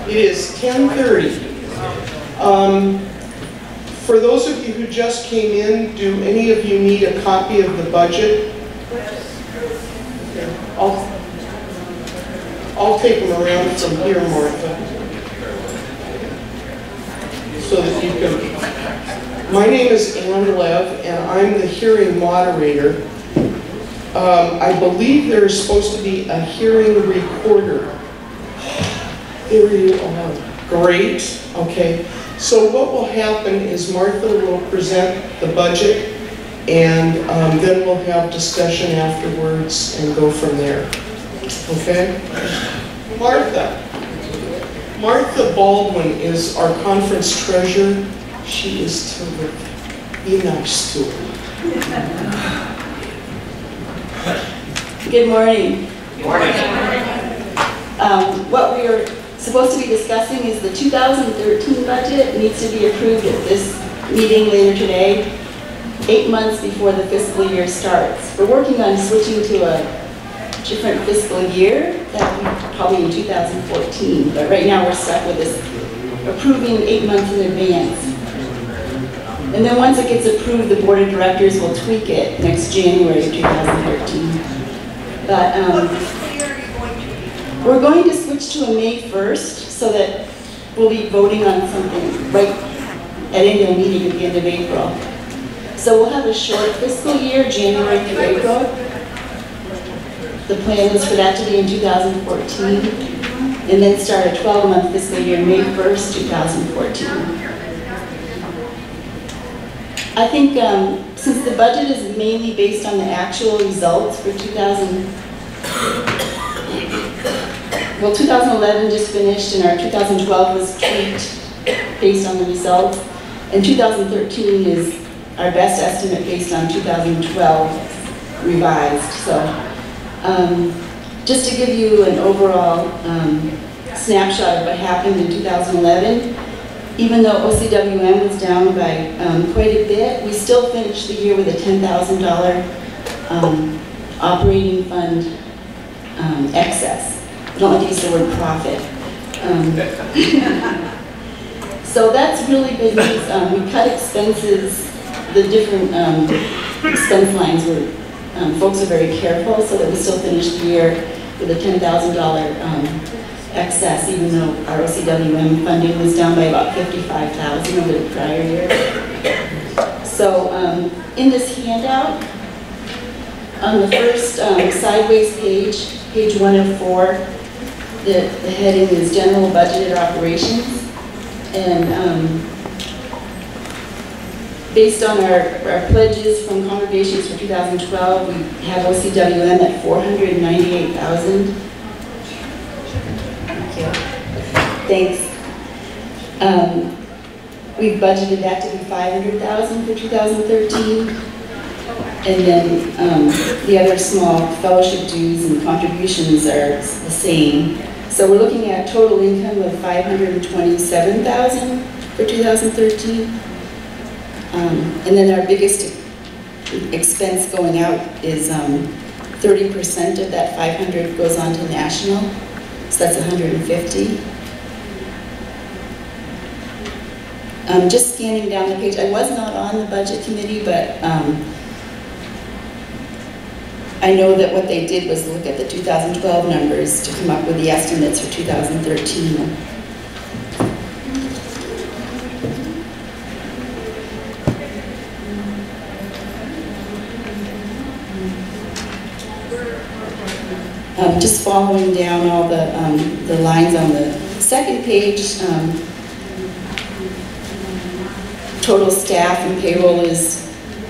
It is 10:30. For those of you who just came in, do any of you need a copy of the budget? I'll take them around from here, Martha, so that you can. My name is Ann Lev, and I'm the hearing moderator. I believe there is supposed to be a hearing recorder. There you are. Great. Okay. So what will happen is Martha will present the budget, and then we'll have discussion afterwards and go from there. Okay? Martha. Martha Baldwin is our conference treasurer. She is terrific. Be nice to her. Good morning. Good morning. What we are supposed to be discussing is the 2013 budget. It needs to be approved at this meeting later today, 8 months before the fiscal year starts. We're working on switching to a different fiscal year, that will be probably in 2014, but right now we're stuck with this approving 8 months in advance. And then once it gets approved, the board of directors will tweak it next January 2013. But we're going to switch to a May 1st so that we'll be voting on something right at annual meeting at the end of April. So we'll have a short fiscal year, January through April. The plan is for that to be in 2014, and then start a 12-month fiscal year, May 1st, 2014. I think since the budget is mainly based on the actual results for 2011 just finished, and our 2012 was tweaked based on the results, and 2013 is our best estimate based on 2012 revised. So just to give you an overall snapshot of what happened in 2011, even though OCWM was down by quite a bit, we still finished the year with a $10,000 operating fund excess. I don't like to use the word profit. So that's really good news. We cut expenses, the different expense lines were, folks are very careful so that we still finish the year with a $10,000 excess, even though our OCWM funding was down by about $55,000 over the prior year. So in this handout, on the first sideways page, page 1 of 4, the heading is General Budgeted Operations. And based on our pledges from congregations for 2012, we have OCWM at $498,000. Thanks. We've budgeted that to be $500,000 for 2013. And then the other small fellowship dues and contributions are the same. So we're looking at total income of $527,000 for 2013. And then our biggest expense going out is 30% of that 500 goes on to national. So that's 150. Just scanning down the page, I was not on the budget committee, but I know that what they did was look at the 2012 numbers to come up with the estimates for 2013. Just following down all the lines on the second page, total staff and payroll is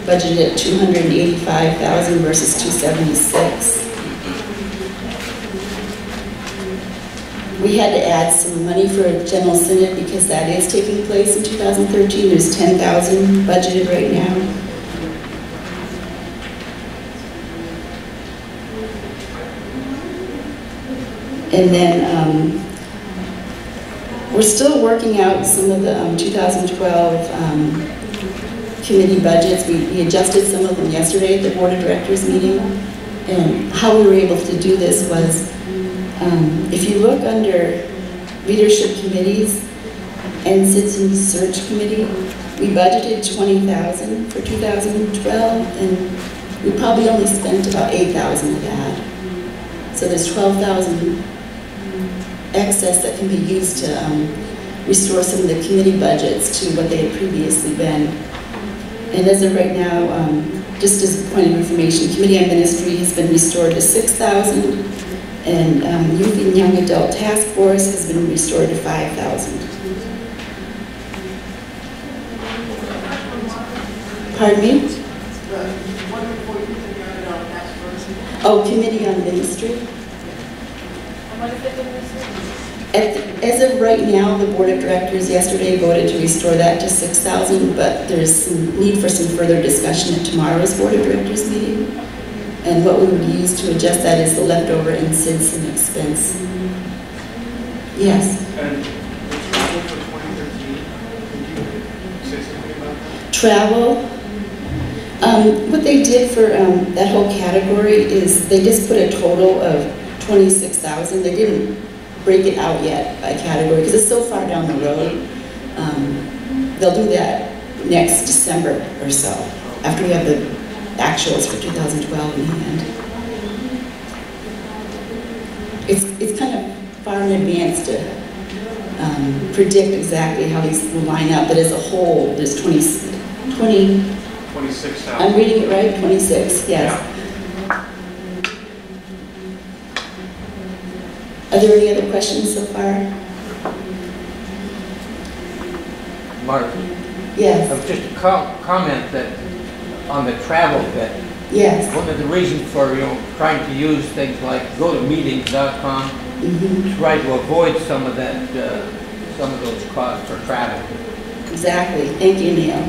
budgeted at $285,000 versus $276,000. We had to add some money for General Synod because that is taking place in 2013. There's $10,000 budgeted right now. And then we're still working out some of the 2012 committee budgets. We adjusted some of them yesterday at the Board of Directors meeting. And how we were able to do this was, if you look under leadership committees and citizen search committee. We budgeted $20,000 for 2012, and we probably only spent about $8,000 of that. So there's $12,000 excess that can be used to restore some of the committee budgets to what they had previously been. And as of right now, just as a point of information, Committee on Ministry has been restored to $6,000, and Youth and Young Adult Task Force has been restored to $5,000. Pardon me? Oh, Committee on Ministry. As of right now, the Board of Directors yesterday voted to restore that to $6,000, but there's some need for some further discussion at tomorrow's Board of Directors meeting. And what we would use to adjust that is the leftover in citizen expense. Yes? And travel for 2013, could you say something about that? Travel. What they did for that whole category is they just put a total of $26,000. They didn't break it out yet by category because it's so far down the road. They'll do that next December or so, after we have the actuals for 2012 in hand. It's kind of far in advance to predict exactly how these will line up, but as a whole, there's 26,000. I'm reading it right? 26, yes. Yeah. Are there any other questions so far? Mark, Yes. just a comment that on the travel bit, Yes. one of the reasons for trying to use things like gotomeetings.com to try to avoid some of that, some of those costs for travel. Exactly. Thank you, Neil.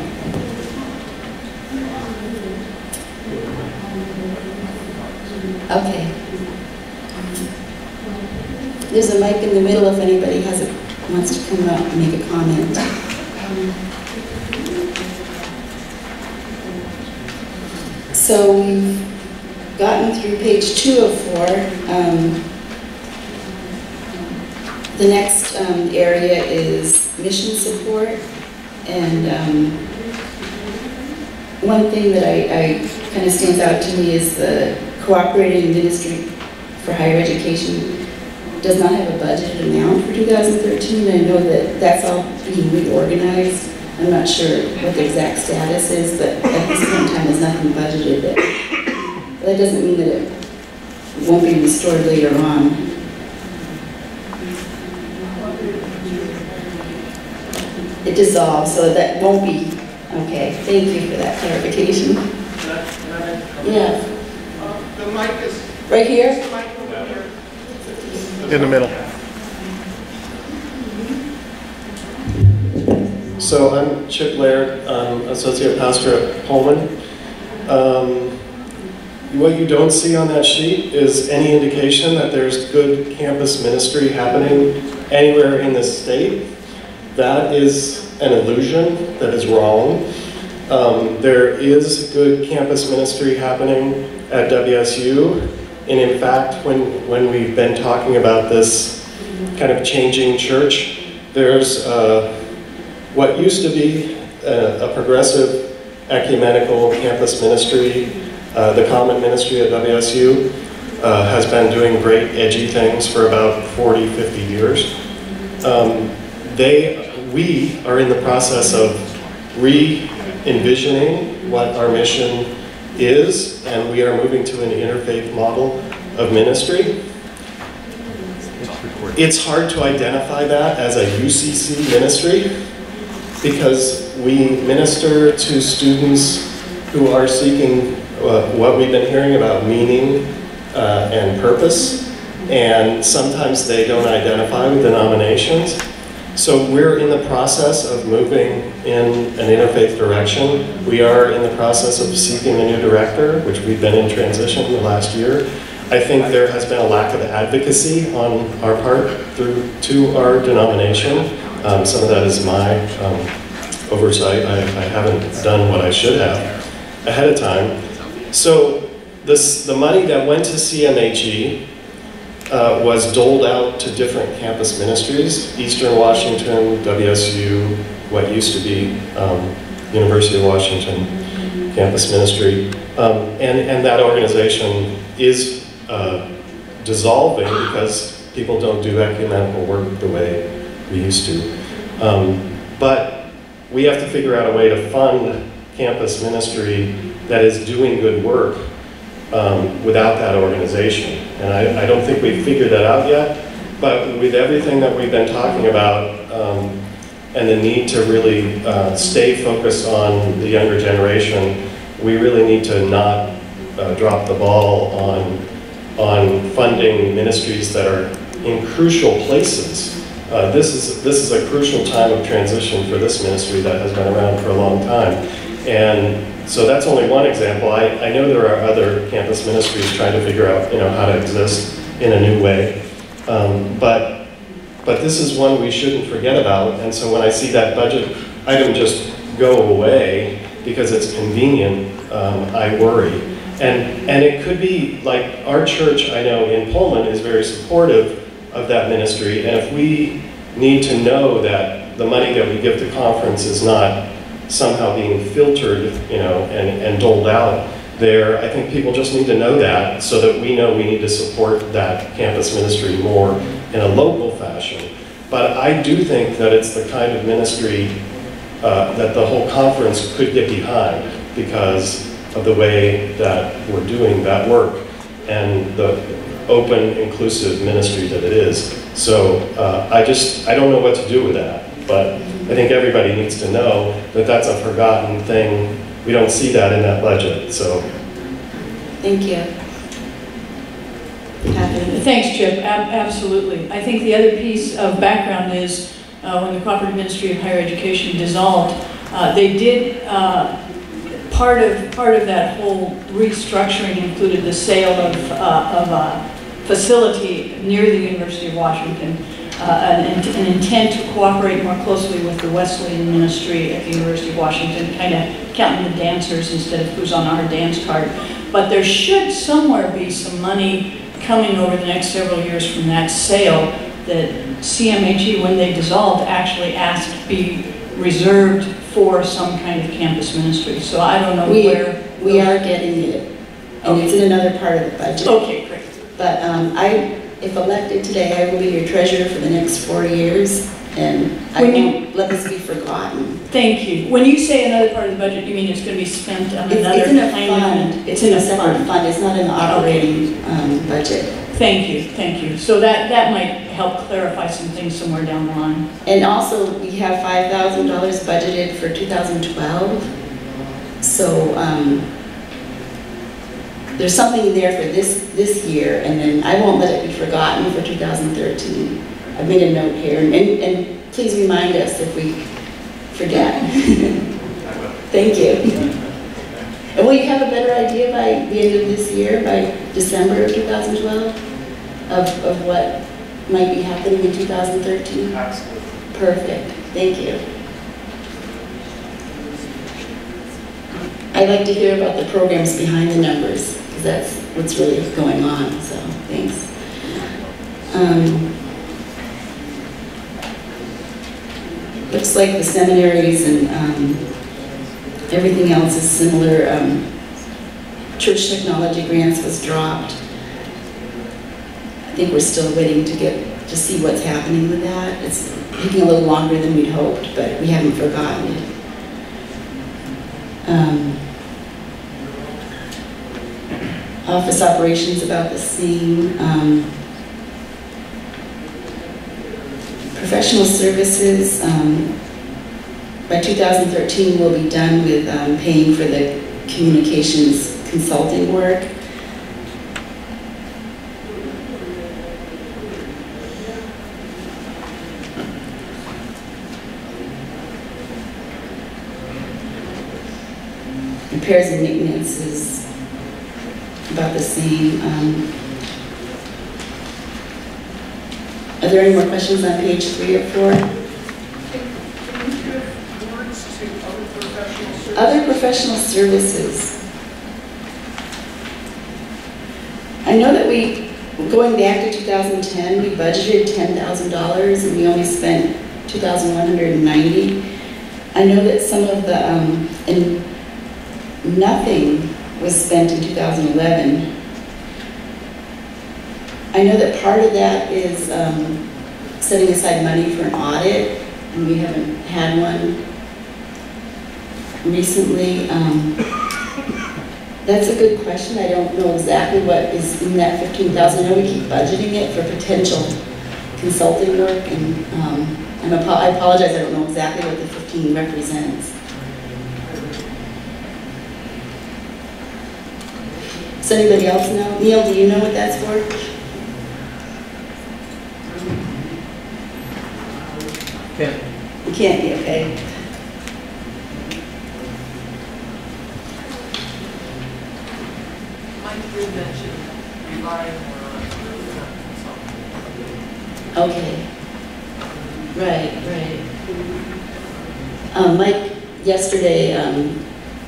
Okay. There's a mic in the middle if anybody wants to come up and make a comment. So we've gotten through page 2 of 4. The next area is mission support, and one thing that I kind of stands out to me is the Cooperating Ministry for Higher Education does not have a budgeted amount for 2013. I know that that's all being reorganized. I'm not sure what the exact status is, but at this point in time, there's nothing budgeted. That doesn't mean that it won't be restored later on. It dissolves, so that won't be. Okay, thank you for that clarification. Yeah. The mic is Right here? the mic over here. In the middle. So I'm Chip Laird, I'm Associate Pastor at Pullman. What you don't see on that sheet is any indication that there's good campus ministry happening anywhere in the state. That is an illusion, that is wrong. There is good campus ministry happening at WSU. And in fact, when we've been talking about this kind of changing church, there's what used to be a progressive ecumenical campus ministry, the Common Ministry at WSU, has been doing great edgy things for about 40, 50 years. We are in the process of re-envisioning what our mission is, and we are moving to an interfaith model of ministry. It's hard to identify that as a UCC ministry because we minister to students who are seeking what we've been hearing about meaning and purpose, and sometimes they don't identify with denominations. So we're in the process of moving in an interfaith direction. We are in the process of seeking a new director, which we've been in transition the last year. I think there has been a lack of advocacy on our part to our denomination. Some of that is my oversight. I haven't done what I should have ahead of time. So the money that went to CMHE was doled out to different campus ministries, Eastern Washington, WSU, what used to be University of Washington Campus Ministry. And that organization is dissolving because people don't do ecumenical work the way we used to. But we have to figure out a way to fund campus ministry that is doing good work without that organization. And I don't think we've figured that out yet, but with everything that we've been talking about and the need to really stay focused on the younger generation, we really need to not drop the ball on funding ministries that are in crucial places. This is a crucial time of transition for this ministry that has been around for a long time. And so that's only one example. I know there are other campus ministries trying to figure out, how to exist in a new way. But this is one we shouldn't forget about. And so when I see that budget item just go away because it's convenient, I worry. And it could be like our church, I know in Pullman, is very supportive of that ministry. And if we need to know that the money that we give to conference is not somehow being filtered, and doled out there, I think people just need to know that so that we know we need to support that campus ministry more in a local fashion. But I do think that it's the kind of ministry that the whole conference could get behind because of the way that we're doing that work and the open, inclusive ministry that it is. So I don't know what to do with that, but I think everybody needs to know that that's a forgotten thing. We don't see that in that budget, so. Thank you. Catherine. Thanks, Chip. Absolutely. I think the other piece of background is when the Cooperative Ministry of Higher Education dissolved, they did, part of that whole restructuring included the sale of a facility near the University of Washington, an intent to cooperate more closely with the Wesleyan ministry at the University of Washington, kind of counting the dancers instead of who's on our dance card. But there should somewhere be some money coming over the next several years from that sale that CMHE, when they dissolved, actually asked be reserved for some kind of campus ministry. So I don't know where. We are getting it, and it's in another part of the budget. Okay, great. But if elected today, I will be your treasurer for the next 4 years, and I won't let this be forgotten. Thank you. When you say another part of the budget, you mean it's going to be spent on another It's in a kind fund. It's in a separate fund. It's not in the operating budget. Thank you, thank you. So that might help clarify some things somewhere down the line. And also, we have $5,000 budgeted for 2012. So there's something there for this year, and then I won't let it be forgotten for 2013. I've made a note here, and please remind us if we forget. Thank you. And will you have a better idea by the end of this year, by December of 2012, of what might be happening in 2013? Absolutely. Perfect. Thank you. I'd like to hear about the programs behind the numbers, because that's what's really going on, so thanks. Looks like the seminaries and everything else is similar. Church technology grants was dropped. I think we're still waiting to see what's happening with that. It's taking a little longer than we'd hoped, but we haven't forgotten it. Office operations about the same. Professional services, by 2013 we'll be done with paying for the communications consulting work. Repairs and maintenance is about the same. Are there any more questions on page 3 or 4? Can you give words to other professional services? Other professional services. I know that we Going back to 2010, we budgeted $10,000 and we only spent $2,190. I know that some of the, and nothing was spent in 2011. I know that part of that is setting aside money for an audit, and we haven't had one recently. That's a good question. I don't know exactly what is in that 15,000. I know we keep budgeting it for potential consulting work, and I apologize, I don't know exactly what the 15 represents. Does anybody else know? Neil, do you know what that's for? Yeah. You can't be, okay. Mike did mention relying on consultants. Okay. Right. Mike yesterday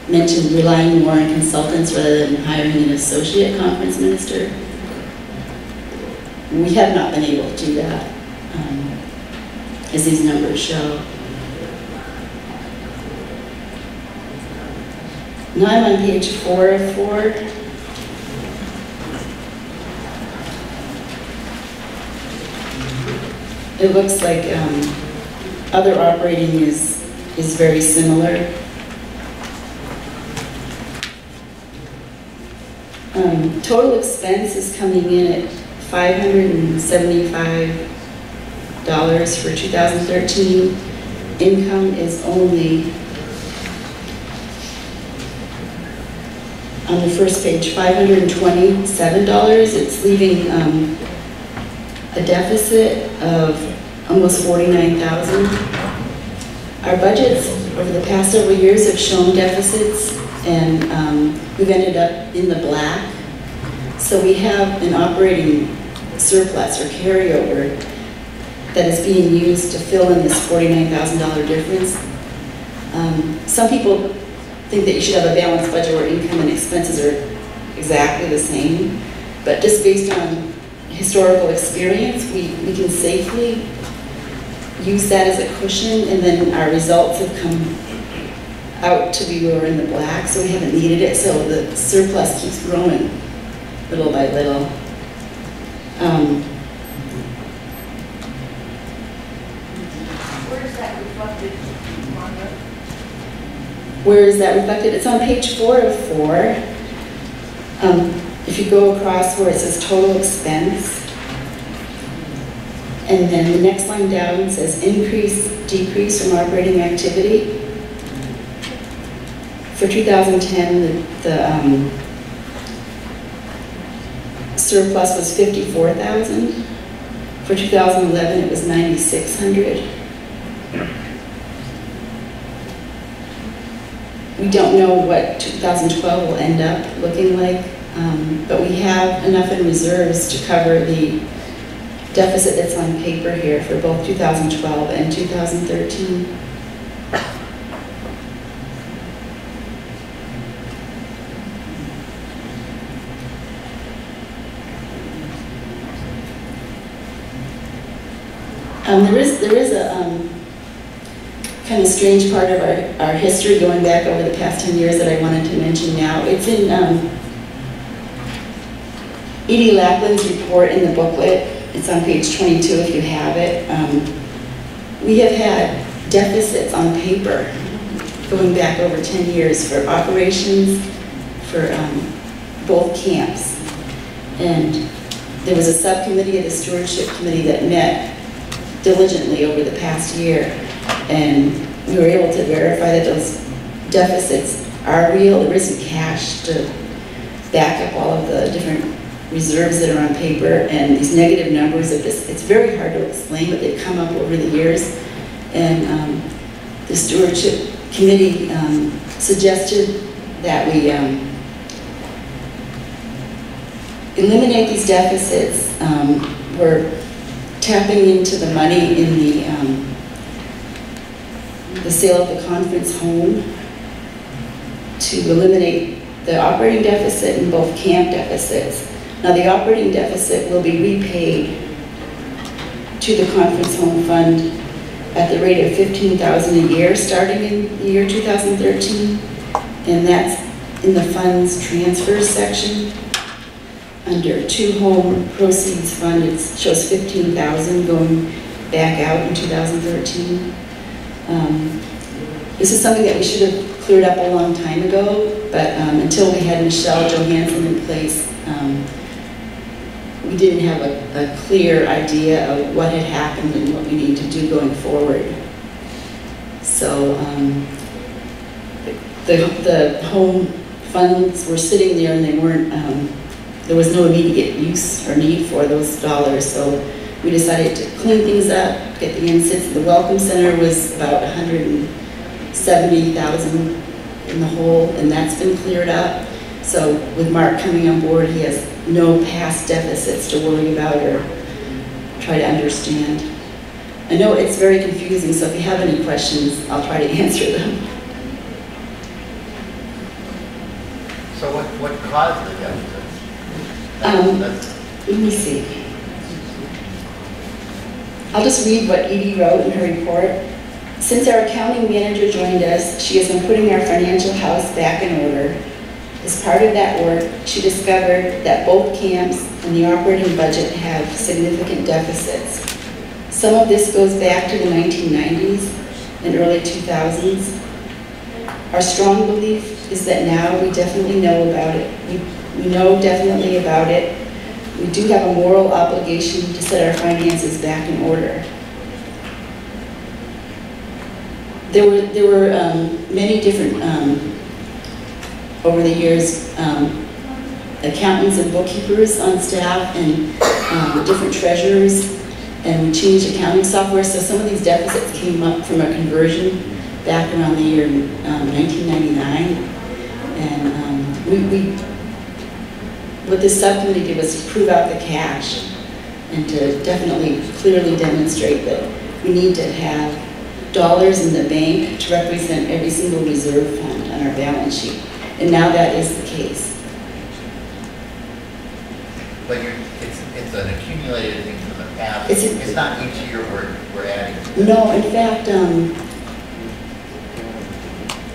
mentioned relying more on consultants rather than hiring an associate conference minister. We have not been able to do that, as these numbers show. Now I'm on page 4 of 4. It looks like other operating is very similar. Total expense is coming in at $575 for 2013. Income is only, on the first page, $527. It's leaving a deficit of almost $49,000. Our budgets over the past several years have shown deficits, and we've ended up in the black. So we have an operating surplus or carryover that is being used to fill in this $49,000 difference. Some people think that you should have a balanced budget where income and expenses are exactly the same, but just based on historical experience, we can safely use that as a cushion, and then our results have come out to be where we're in the black, so we haven't needed it, so the surplus keeps growing little by little. Where is that reflected, Wanda? Where is that reflected? It's on page 4 of 4. If you go across where it says total expense, and then the next line down says increase, decrease from operating activity. For 2010, the surplus was $54,000. For 2011, it was $9,600. We don't know what 2012 will end up looking like, but we have enough in reserves to cover the deficit that's on paper here for both 2012 and 2013. There is a kind of strange part of our history going back over the past 10 years that I wanted to mention now. It's in Edie Laplin's report in the booklet. It's on page 22 if you have it. We have had deficits on paper going back over 10 years for operations for both camps. And there was a subcommittee of the stewardship committee that met diligently over the past year, and we were able to verify that those deficits are real. There isn't cash to back up all of the different reserves that are on paper, and these negative numbers of this, it's very hard to explain, but they've come up over the years. And the stewardship committee suggested that we eliminate these deficits. We're tapping into the money in the sale of the conference home to eliminate the operating deficit and both camp deficits. Now, the operating deficit will be repaid to the conference home fund at the rate of $15,000 a year, starting in the year 2013, and that's in the funds transfers section. Under home proceeds fund, it shows $15,000 going back out in 2013. This is something that we should have cleared up a long time ago, but until we had Michelle Johansson in place, we didn't have a clear idea of what had happened and what we need to do going forward. So the home funds were sitting there and they weren't, there was no immediate use or need for those dollars. So we decided to clean things up, get the NSIDS. The Welcome Center was about $170,000 in the hole, and that's been cleared up. So with Mark coming on board, he has no past deficits to worry about or try to understand. I know it's very confusing, so if you have any questions, I'll try to answer them. So what caused the deficits? Let me see. I'll just read what Edie wrote in her report. Since our accounting manager joined us, she has been putting our financial house back in order. As part of that work, she discovered that both camps and the operating budget have significant deficits. Some of this goes back to the 1990s and early 2000s. Our strong belief is that now we definitely know about it. We know definitely about it. We do have a moral obligation to set our finances back in order. There were many different, over the years, accountants and bookkeepers on staff and different treasurers, and we changed accounting software, so some of these deficits came up from a conversion back around the year 1999. And what this subcommittee did was to prove out the cash and to definitely clearly demonstrate that we need to have dollars in the bank to represent every single reserve fund on our balance sheet. And now that is the case. But it's an accumulated thing from the past. It's not each year we're adding. No, in fact,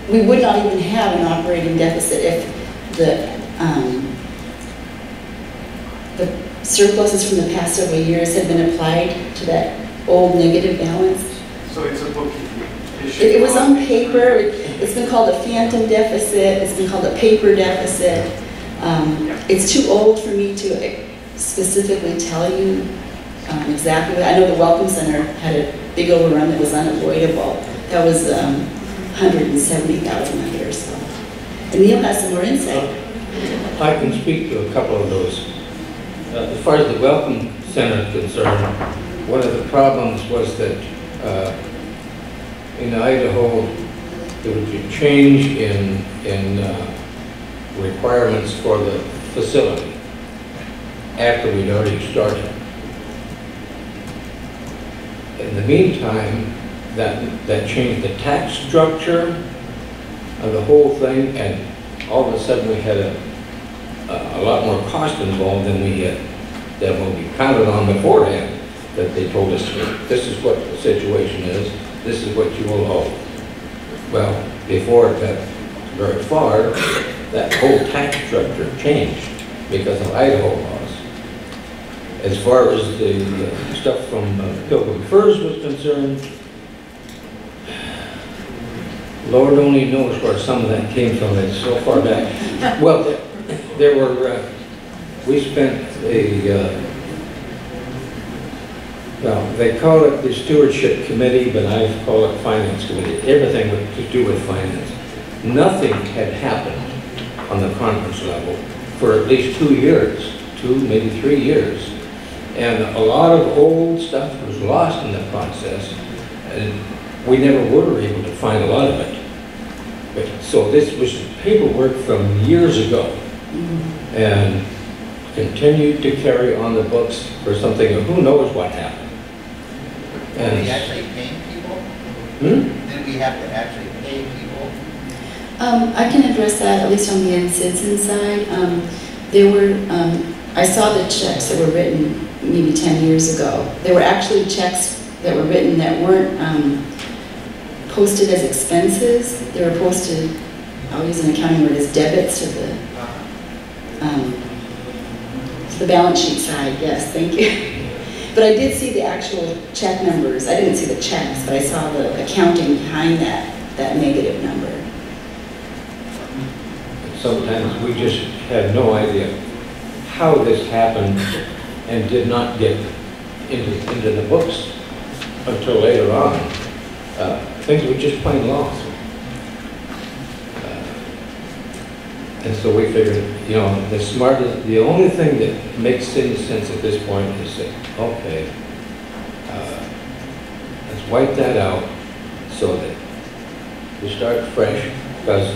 we would not even have an operating deficit if the surpluses from the past several years had been applied to that old negative balance. So it's a bookkeeping issue? It was on paper. It's been called a phantom deficit. It's been called a paper deficit. It's too old for me to specifically tell you exactly. I know the Welcome Center had a big overrun that was unavoidable. That was $170,000 a year or so. And Neil has some more insight. I can speak to a couple of those. As far as the Welcome Center is concerned, one of the problems was that in Idaho, there was a change in requirements for the facility after we'd already started. In the meantime, that changed the tax structure of the whole thing, and all of a sudden we had a lot more cost involved than we counted on beforehand. That they told us, this is what the situation is, this is what you will owe. Well, before it got very far, that whole tax structure changed because of Idaho laws. As far as the stuff from Pilgrim Furs was concerned, Lord only knows where some of that came from. It's so far back. Well, there were, we spent well, they call it the Stewardship Committee, but I call it Finance Committee. Everything to do with finance. Nothing had happened on the conference level for at least 2 years, 2, maybe 3 years. And a lot of old stuff was lost in the process, and we never were able to find a lot of it. But, so this was paperwork from years ago, and continued to carry on the books for something, who knows what happened. Did we actually pay people? Did we have to actually pay people? I can address that, at least on the citizen side. There were I saw the checks that were written maybe 10 years ago. There were actually checks that were written that weren't posted as expenses. They were posted, I'll use an accounting word, as debits to the balance sheet side. Yes, thank you. But I did see the actual check numbers. I didn't see the checks, but I saw the accounting behind that negative number. Sometimes we just have no idea how this happened and did not get into the books until later on. Things were just plain lost. And so we figured, you know, the only thing that makes any sense at this point is that, okay, let's wipe that out so that we start fresh. Because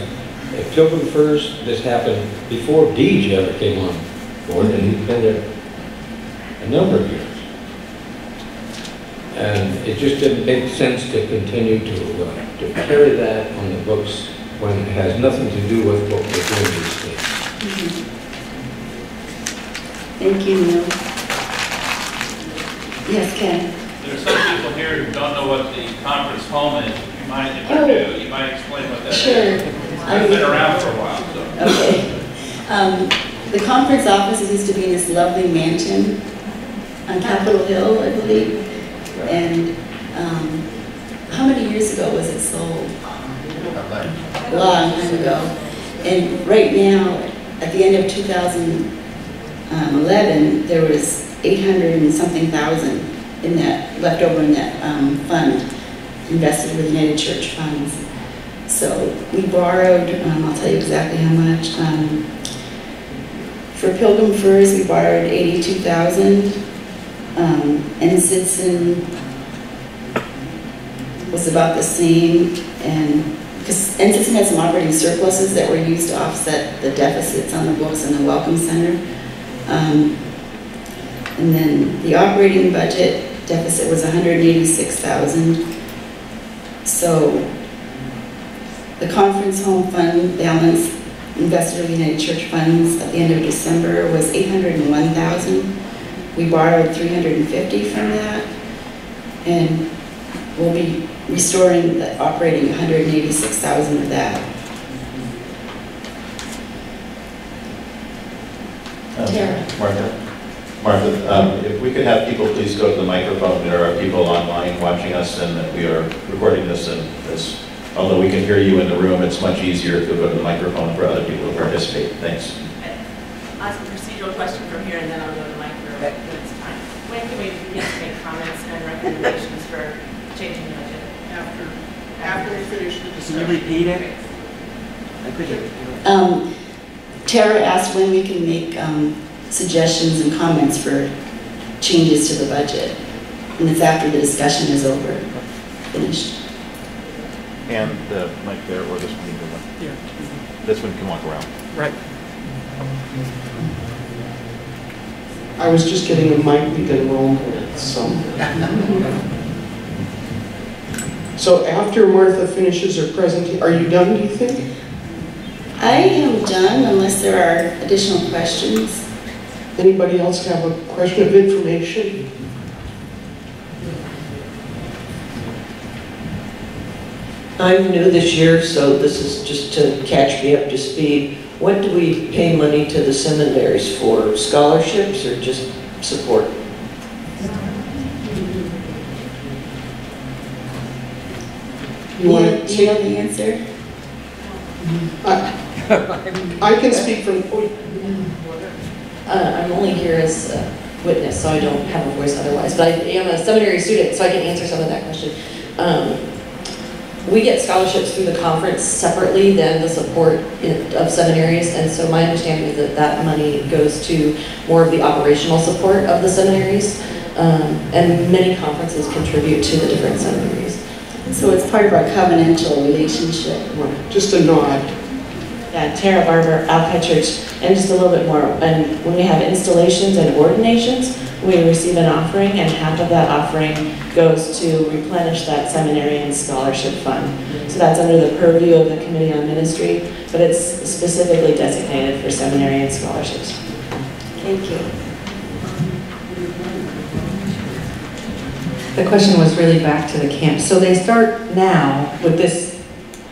at Pilgrim Furs, this happened before Deej ever came on board, and he's been there a number of years. And it just didn't make sense to continue to carry that on the books when it has nothing to do with what we're doing these days. Thank you, Neil. Yes, Ken? There are some people here who don't know what the conference home is. You might, if you do, you might explain what that is. Sure. I've been around for a while, so. Okay. The conference offices used to be in this lovely mansion on Capitol Hill, I believe. And how many years ago was it sold? A long time ago. And right now, at the end of 2011, there was 800 and something thousand in that, left over in that fund, invested with United Church funds. So we borrowed, I'll tell you exactly how much. For Pilgrim Furs, we borrowed 82,000. And Sitson was about the same, and because Sitson had some operating surpluses that were used to offset the deficits on the books in the Welcome Center. And then the operating budget deficit was 186,000. So the conference home fund balance invested with United Church funds at the end of December was 801,000. We borrowed 350 from that, and we'll be restoring the operating 186,000 of that. Tara. Martha, if we could have people please go to the microphone. There are people online watching us, and we are recording this, and although we can hear you in the room, it's much easier if you go to the microphone for other people to participate. Thanks. I'll ask a procedural question from here, and then I'll go to the microphone when it's time. When can we begin to make comments and recommendations for changing the budget? After we finish the discussion. Can you repeat it? I couldn't. Tara asked when we can make suggestions and comments for changes to the budget. And it's after the discussion is over, finished. And the mic there, or this one, either one. Yeah. This one can walk around. Right. I was just getting a mic we can roll with, so. So after Martha finishes her presentation, are you done, do you think? I am done unless there are additional questions. Anybody else have a question of information? I'm new this year, so this is just to catch me up to speed. What do we pay money to the seminaries for? Scholarships or just support? You want to Do you know the answer? I can speak from. I'm only here as a witness, so I don't have a voice otherwise. But I am a seminary student, so I can answer some of that question. We get scholarships through the conference separately than the support of seminaries, and so my understanding is that that money goes to more of the operational support of the seminaries, and many conferences contribute to the different seminaries. So it's part of our covenantal relationship. Just a nod. Yeah, Tara Barber, Alki Church, and just a little bit more. And when we have installations and ordinations, we receive an offering, and half of that offering goes to replenish that seminarian scholarship fund. So that's under the purview of the Committee on Ministry, but it's specifically designated for seminarian scholarships. Thank you. The question was really back to the camp. So they start now with this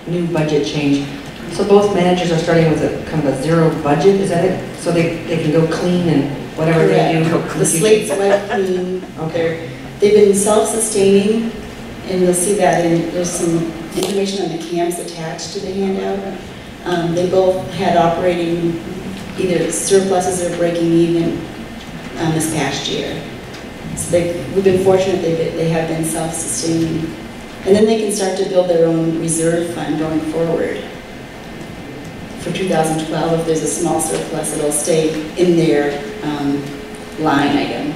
new budget change. So both managers are starting with a kind of a zero budget, is that it? So they can go clean and whatever they do. The slate's wiped clean. Okay. They've been self-sustaining, and you'll see that there's some information on the camps attached to the handout. They both had operating either surpluses or breaking even this past year. So we've been fortunate they have been self-sustaining. And then they can start to build their own reserve fund going forward. For 2012, if there's a small surplus, it'll stay in their line item.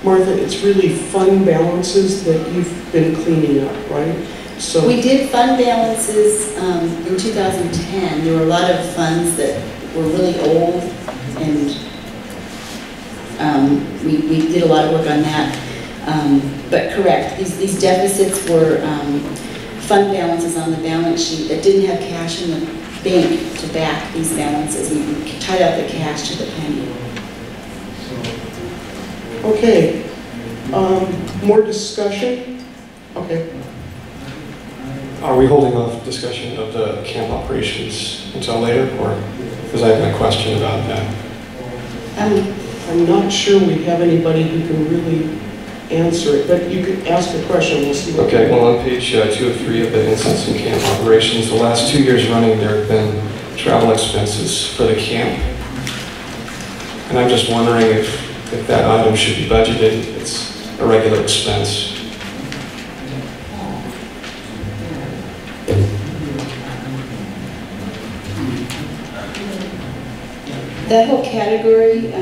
Martha, it's really fund balances that you've been cleaning up, right? So we did fund balances in 2010. There were a lot of funds that were really old, and we did a lot of work on that. But correct, these deficits were fund balances on the balance sheet that didn't have cash in the bank to back these balances. We tied up the cash to the penny. okay, more discussion? Okay. Are we holding off discussion of the camp operations until later, or, because I have a question about that? I'm not sure we have anybody who can really answer it, but you could ask a question, we'll see what. Okay, well on page 2 of 3 of the incidents in camp operations, the last 2 years running there have been travel expenses for the camp. And I'm just wondering if that item should be budgeted. It's a regular expense. That whole category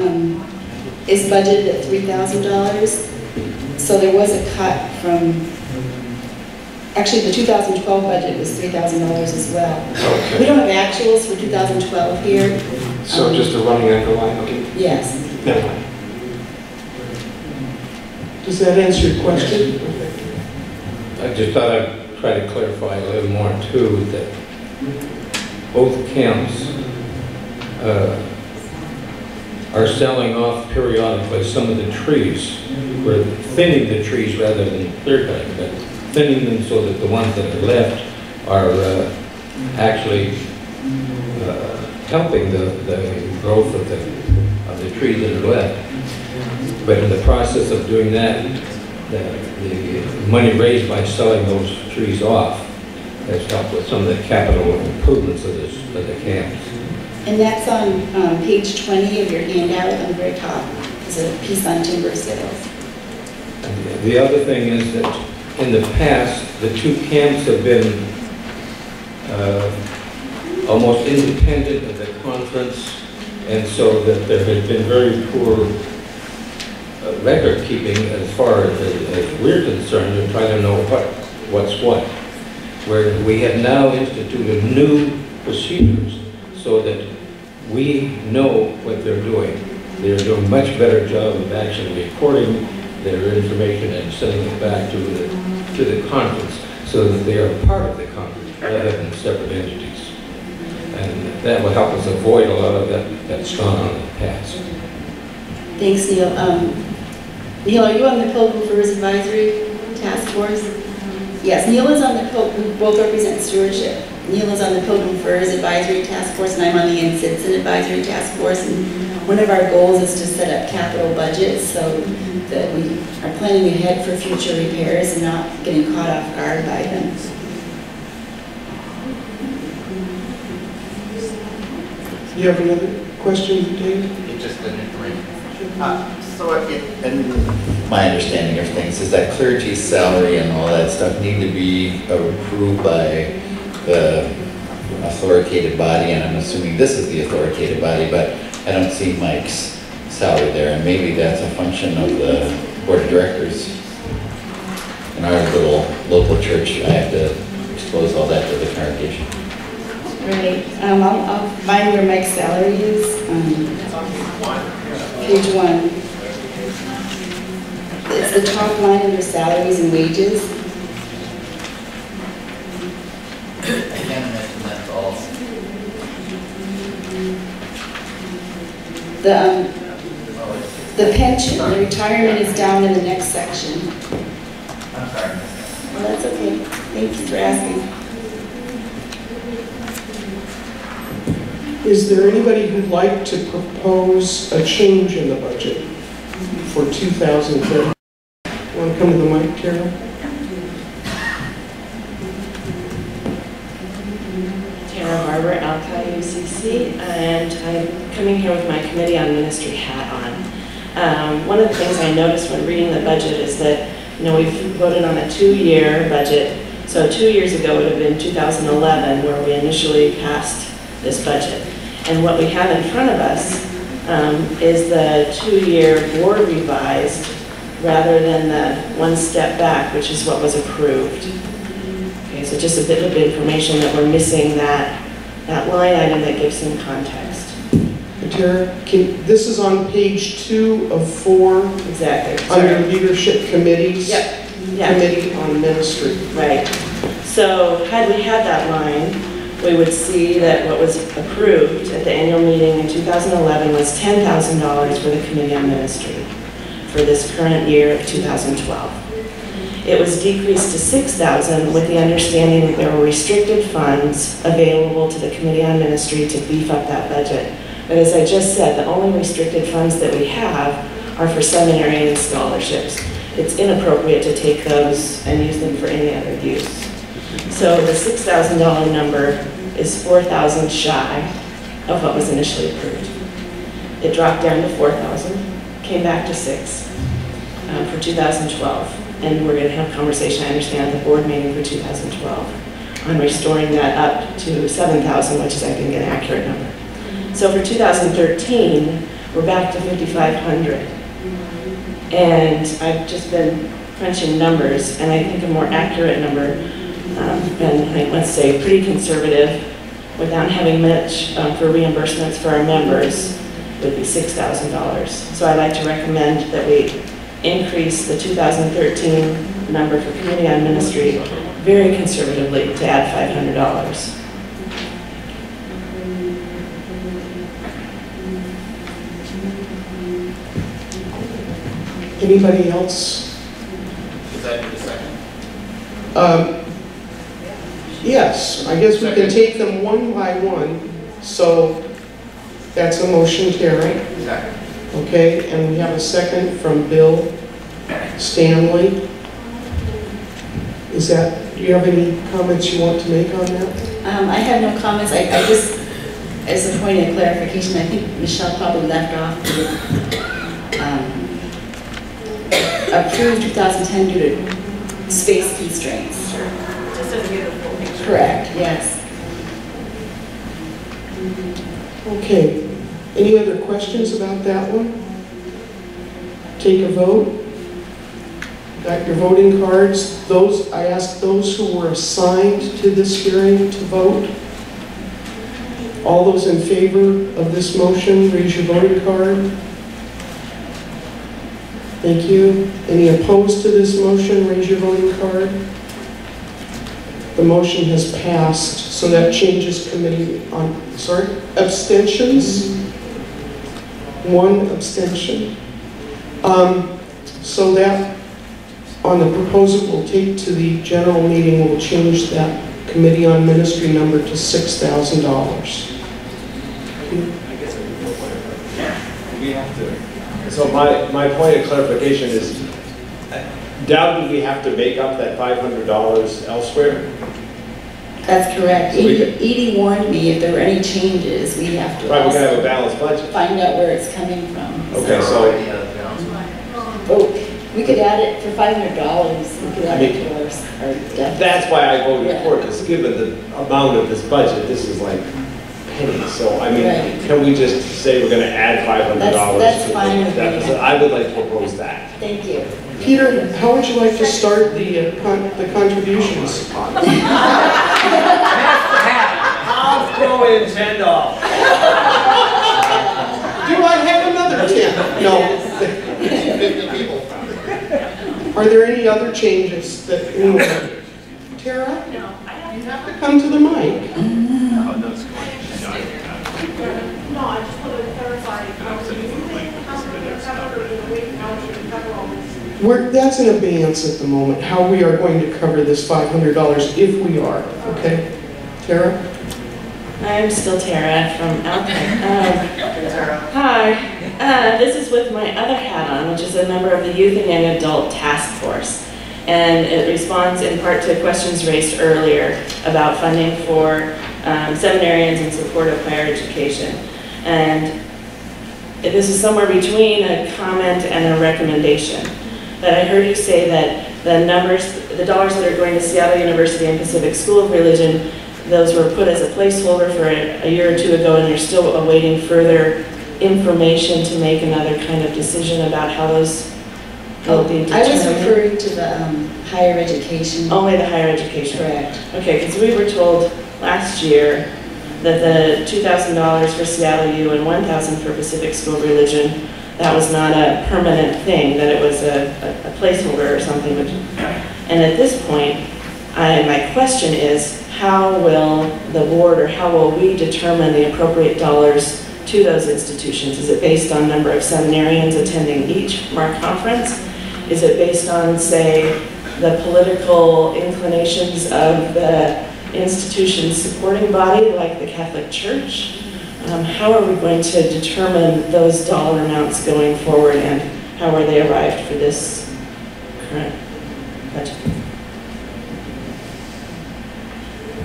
is budgeted at $3,000. So there was a cut from, actually the 2012 budget was $3,000 as well. Okay. We don't have actuals for 2012 here. So just a running underline, okay? Yes. Never mind. Does that answer your question? I just thought I'd try to clarify a little more too, that both camps are selling off periodically some of the trees. We're thinning the trees rather than clear cutting, but thinning them so that the ones that are left are actually helping the growth of the trees that are left. But in the process of doing that, the money raised by selling those trees off has helped with some of the capital improvements of the camps. And that's on page 20 of your handout on the very top. There's a piece on timber sales. The other thing is that in the past, the two camps have been almost independent of the conference, and so that there has been very poor record keeping as far as we're concerned, and trying to know what's what. Where we have now instituted new procedures so that we know what they're doing. They're doing a much better job of actually recording their information and sending it back to the conference so that they are part of the conference rather than separate entities. And that will help us avoid a lot of that's gone on in the past. Thanks, Neil. Neil, are you on the Pilgrim Firs Advisory Task Force? Yes, Neil is on we both represent stewardship. Neil is on the Pilgrim Firs Advisory Task Force, and I'm on the NCITSEN Advisory Task Force. And one of our goals is to set up capital budgets so that we are planning ahead for future repairs and not getting caught off guard by them. Do you have another question, Dave? It's just an information. And my understanding of things is that clergy's salary and all that stuff need to be approved by the authoritative body, and I'm assuming this is the authoritative body, but I don't see Mike's salary there, and maybe that's a function of the board of directors. In our little local church, I have to expose all that to the congregation. Right. I'll find where Mike's salary is. Page 1. It's the top line under salaries and wages. I can't imagine that's all. The pension, the retirement is down in the next section. I'm sorry. Well, that's okay. Thank you for asking. Is there anybody who'd like to propose a change in the budget for 2030? Want to come to the mic, Carol? Tara Barber, Alki UCC, and I'm coming here with my Committee on Ministry hat on. One of the things I noticed when reading the budget is that, we've voted on a 2-year budget. So 2 years ago would have been 2011 where we initially passed this budget. And what we have in front of us is the 2-year board revised rather than the one step back, which is what was approved. Okay, so just a bit of information that we're missing that line item that gives some context. Tara, this is on page 2 of 4. Exactly. Under leadership committees. Yep. Committee on Ministry. Right. So had we had that line, we would see that what was approved at the annual meeting in 2011 was $10,000 for the Committee on Ministry for this current year of 2012. It was decreased to $6,000 with the understanding that there were restricted funds available to the Committee on Ministry to beef up that budget. But as I just said, the only restricted funds that we have are for seminary and scholarships. It's inappropriate to take those and use them for any other use. So the $6,000 number is $4,000 shy of what was initially approved. It dropped down to $4,000, came back to $6,000 for 2012. And we're going to have a conversation, I understand, at the board meeting for 2012 on restoring that up to $7,000, which is, I think, an accurate number. So for 2013, we're back to $5,500. And I've just been crunching numbers, and I think a more accurate number, and let's say pretty conservative, without having much for reimbursements for our members, would be $6,000. So I'd like to recommend that we increase the 2013 number for Committee on Ministry very conservatively to add $500. Anybody else? Is that the second? Yes, I guess we can take them one by one. So that's a motion, Terry. Second. Okay, and we have a second from Bill Stanley. Do you have any comments you want to make on that? I have no comments. I just, as a point of clarification, I think Michelle probably left off with approved 2010 due to space constraints. Sure. Just doesn't give a full picture. Correct, yes. Okay, any other questions about that one? Take a vote. Got your voting cards. I asked those who were assigned to this hearing to vote. All those in favor of this motion, raise your voting card. Thank you. Any opposed to this motion, raise your voting card. The motion has passed, so that changes committee on, abstentions? One abstention. So that, on the proposal we'll take to the general meeting, we'll change that Committee on Ministry number to $6,000. I guess we have to. So my point of clarification is, doubted we have to make up that $500 elsewhere? That's correct. So Edie warned me if there were any changes, we have to Right, we gotta have a also balanced budget. find out where it's coming from. Okay, so, We could add it for $500. We could add it to our deficit. that's why I voted for it, because given the amount of this budget, this is like pennies. So, I mean, Right. can we just say we're gonna add $500? That's to fine the with me. deficit? I would like to propose that. Thank you. Peter, how would you like to start the contributions? I'll throw in $10. Do I have another 10? No. 50 people. Are there any other changes that anyone? Tara? No, You have to come to the mic. No, I just wanted to clarify, how much That's in abeyance at the moment, how we are going to cover this $500 if we are, okay? Tara? I'm still Tara from Alpine. Hi. This is with my other hat on, which is a member of the Youth and Young Adult Task Force. And it responds in part to questions raised earlier about funding for seminarians in support of higher education. And this is somewhere between a comment and a recommendation. But I heard you say that the dollars that are going to Seattle University and Pacific School of Religion, those were put as a placeholder for a year or two ago, and you're still awaiting further information to make another kind of decision about how those will be determined. I was referring to the higher education. Only the higher education. Correct. Okay, because we were told last year that the $2,000 for Seattle U and $1,000 for Pacific School of Religion, that was not a permanent thing, that it was a placeholder or something. And at this point, my question is, how will the board or how will we determine the appropriate dollars to those institutions? Is it based on number of seminarians attending each from our conference? Is it based on, say, the political inclinations of the institution's supporting body, like the Catholic Church? How are we going to determine those dollar amounts going forward, and how are they arrived for this current budget?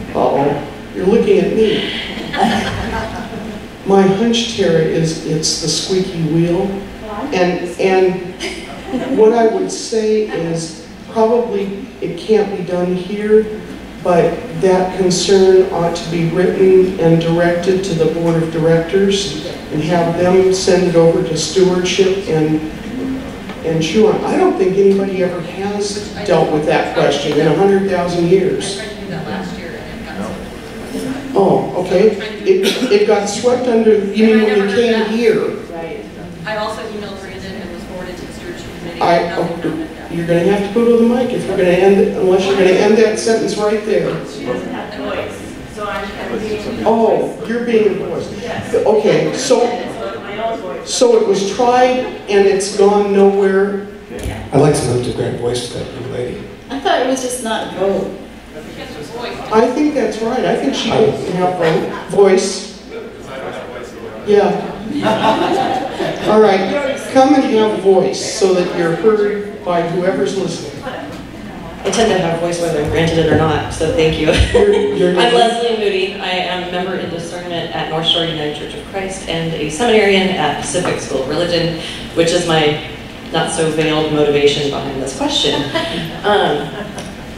Uh-oh, you're looking at me. My hunch, Tara, is it's the squeaky wheel. And what I would say is probably it can't be done here, but that concern ought to be written and directed to the board of directors and have them send it over to stewardship and chew on. I don't think anybody ever has dealt with that question in 100,000 years. Oh, okay. It got swept under, you mean when you came here? Right. I also emailed Brandon and was forwarded to the stewardship committee. You're going to have to go to the mic if you're going to end it, unless you're going to end that sentence right there. She doesn't have the voice, so I'm kind of being... Oh, you're being voiced. Yes. Okay, so it was tried and it's gone nowhere. I'd like to move to grant voice to that young lady. I thought it was just not vote. I think that's right. I think she can have voice. Yeah. All right, come and have voice so that you're heard by whoever's listening. I tend to have voice whether I'm granted it or not, so thank you. I'm Leslie Moody. I am a member in discernment at North Shore United Church of Christ and a seminarian at Pacific School of Religion, which is my not so veiled motivation behind this question.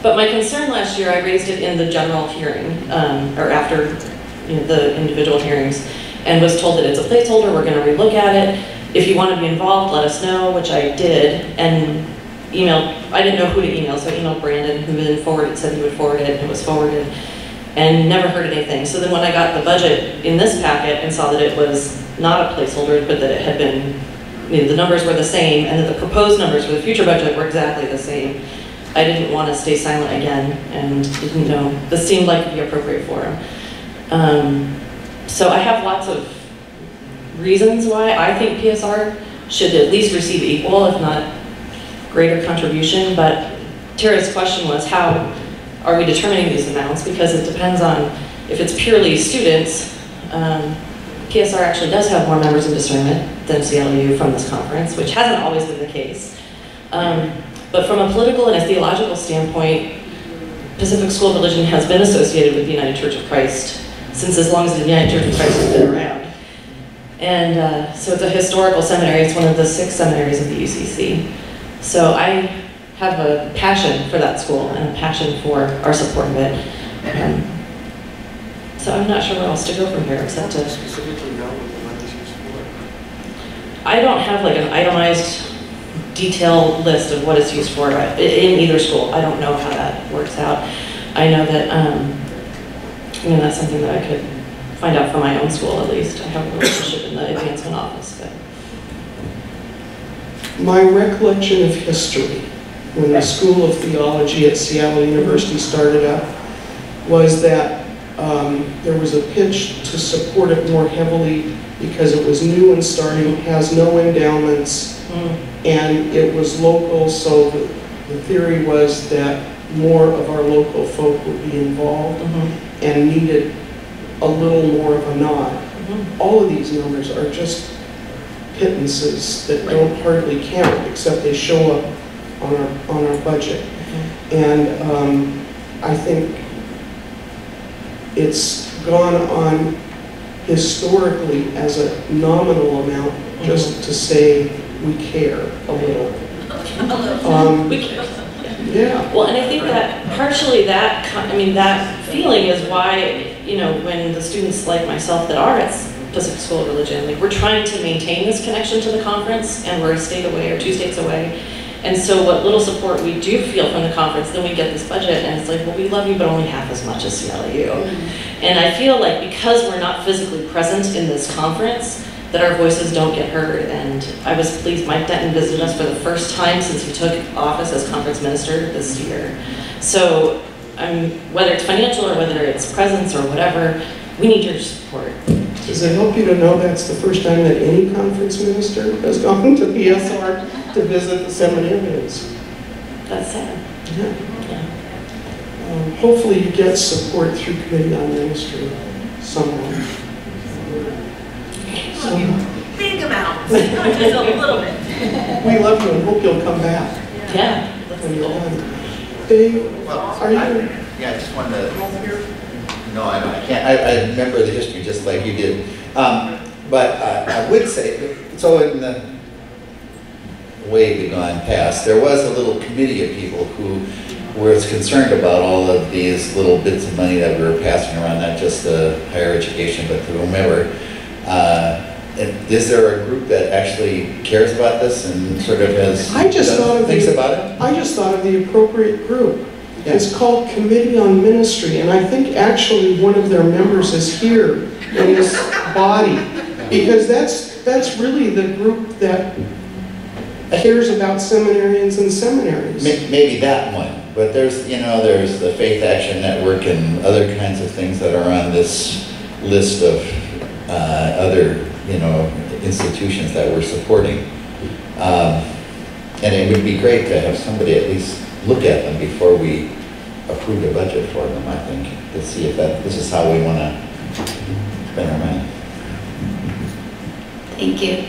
But my concern last year, I raised it in the general hearing, or after the individual hearings, and was told that it's a placeholder, we're going to relook at it. If you want to be involved, let us know, which I did, and I didn't know who to email, so I emailed Brandon, who then said he would forward it, and it was forwarded, and never heard anything. So then when I got the budget in this packet and saw that it was not a placeholder, but that it had been, the numbers were the same, and that the proposed numbers for the future budget were exactly the same, I didn't want to stay silent again, and didn't know. This seemed like the appropriate forum. So I have lots of reasons why I think PSR should at least receive equal, if not greater contribution, but Tara's question was, how are we determining these amounts? Because it depends on, if it's purely students, PSR actually does have more members in discernment than CLU from this conference, which hasn't always been the case. But from a political and a theological standpoint, Pacific School of Religion has been associated with the United Church of Christ since as long as the United Church of Christ has been around. And so it's a historical seminary. It's one of the 6 seminaries of the UCC. So I have a passion for that school and a passion for our support of it. So I'm not sure where else to go from here except to... Specifically know what the money's used for? I don't have like an itemized detailed list of what it's used for in either school. I don't know how that works out. I know that that's something that I could find out for my own school at least. I have a relationship in the advancement office. But. My recollection of history, when the School of Theology at Seattle University started up, was that There was a pitch to support it more heavily because it was new and starting, has no endowments, and it was local, so the theory was that more of our local folk would be involved and needed a little more of a nod. All of these numbers are just pittances that don't hardly count, except they show up on our budget. And I think it's gone on historically as a nominal amount just to say we care a little. Yeah. Well, and I think that partially that, that feeling is why, when the students like myself that are at Pacific School of Religion, like we're trying to maintain this connection to the conference, and we're a state away or 2 states away. And so what little support we do feel from the conference, then we get this budget, and it's like, well, we love you, but only half as much as CLU. And I feel like because we're not physically present in this conference, that our voices don't get heard. And I was pleased Mike Denton visited us for the first time since he took office as conference minister this year. So whether it's financial or whether it's presence or whatever, we need your support. Does it help you to know that's the first time that any conference minister has gone to PSR to visit the seminarians? That's sad. Yeah. Hopefully you get support through Committee on Ministry somehow. Big amounts, not just a little bit. We love you and hope you'll come back. Yeah. When you're done. Dave, are you? Yeah, I just wanted to. No, I can't. I remember the history just like you did. But I would say, so in the way we've gone past, there was a little committee of people who were concerned about all of these little bits of money that we were passing around, not just the higher education, but to whomever. Is there a group that actually cares about this and sort of has thinks about it? I just thought of the appropriate group. Yeah. It's called Committee on Ministry, and I think actually one of their members is here in this body, because that's really the group that cares about seminarians and seminaries. Maybe that one, but there's the Faith Action Network and other kinds of things that are on this list of other institutions that we're supporting, and it would be great to have somebody at least look at them before we approve a budget for them, I think, to see if this is how we want to spend our money. Thank you.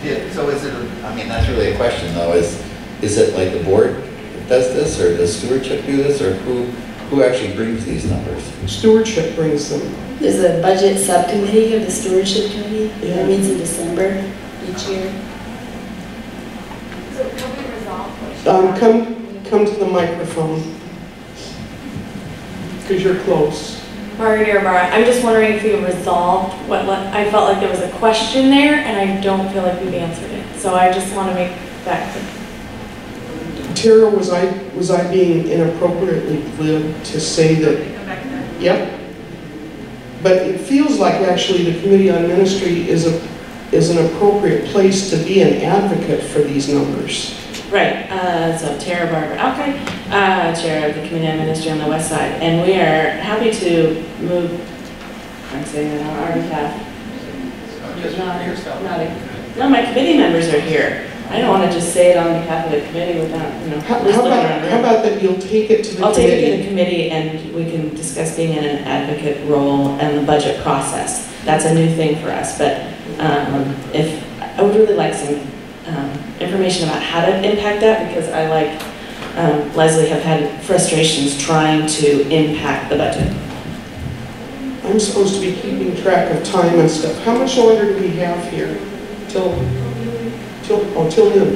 Yeah, so is it, that's really a question though, is it like the board does this, or does stewardship do this, or who actually brings these numbers? Stewardship brings them. There's a budget subcommittee of the stewardship committee that meets in December each year. So can we resolve? Come to the microphone, because you're close. Margaret Ibarra, I'm just wondering if we resolved what I felt like there was a question there, and I don't feel like we've answered it. So I just want to make that clear. Tara, was I being inappropriately glib to say that? Yep. But it feels like actually the Committee on Ministry is an appropriate place to be an advocate for these numbers. Right, so Tara Barber, Chair of the Committee on Ministry on the West Side, and we are happy to move, I'm saying that on our behalf. No, my committee members are here. I don't want to just say it on behalf of the committee without, How about that you'll take it to the committee? I'll take it to the committee and we can discuss being in an advocate role and the budget process. That's a new thing for us, but if I would really like some information about how to impact that, because I, like Leslie, have had frustrations trying to impact the budget. I'm supposed to be keeping track of time and stuff. How much longer do we have here? Till noon.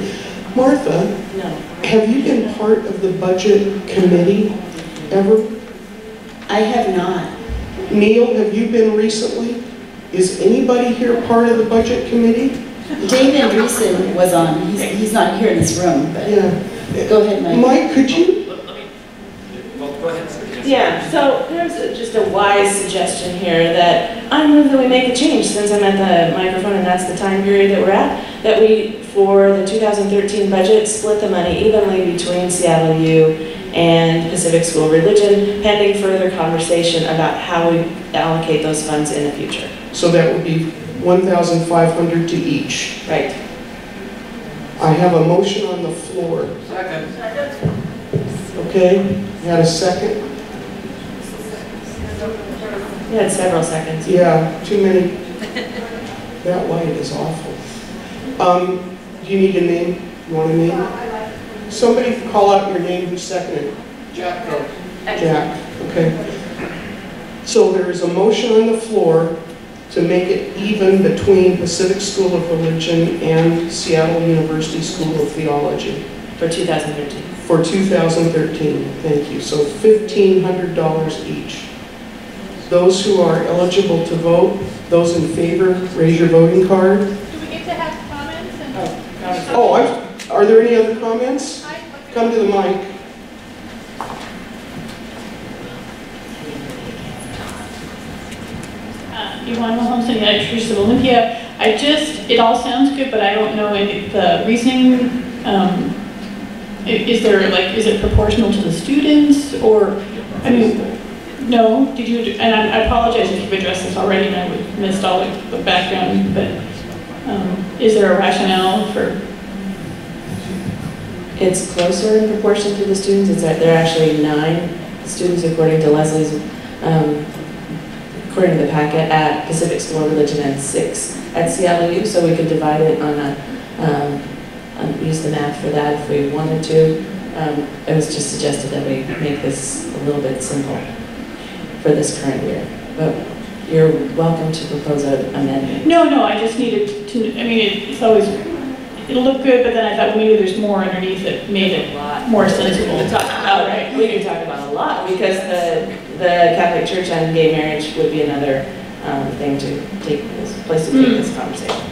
Martha, no. Have you been part of the budget committee ever? I have not. Neil, have you been recently? Is anybody here part of the budget committee? David Reeson was on. He's not here in this room, but yeah. Go ahead, Mike. Mike, could you? Well, go ahead. Yeah, so there's just a wise suggestion here that I move that we make a change, since I'm at the microphone and that's the time period that we're at, that we, for the 2013 budget, split the money evenly between Seattle U and Pacific School Religion, pending further conversation about how we allocate those funds in the future. So that would be 1,500 to each. Right. I have a motion on the floor. Second. Okay, had a second? You had several seconds. Yeah, too many. That light is awful. Do you need a name? You want a name? Somebody call out your name who seconded. Jack. Jack, okay. So there is a motion on the floor to make it even between Pacific School of Religion and Seattle University School of Theology. For 2013. For 2013, thank you. So $1,500 each. Those who are eligible to vote, those in favor, raise your voting card. Do we get to have comments? And Are there any other comments? Come to the mic. Yvonne Wilhelmsen, United Churches of Olympia. It all sounds good, but I don't know the reasoning. Is it proportional to the students, or, I mean, no? Did you? And I apologize if you've addressed this already and I missed all the background. But is there a rationale for? It's closer in proportion to the students. It's that there are actually 9 students, according to Leslie's. According to the packet, at Pacific School of Religion and 6 at Seattle U, so we could divide it use the math for that if we wanted to. It was just suggested that we make this a little bit simple for this current year. But you're welcome to propose an amendment. No, I just needed to, I mean, it'll look good, but then I thought maybe there's more underneath that made it more sensible. We can talk about a lot, because the Catholic Church and gay marriage would be another thing to take this conversation.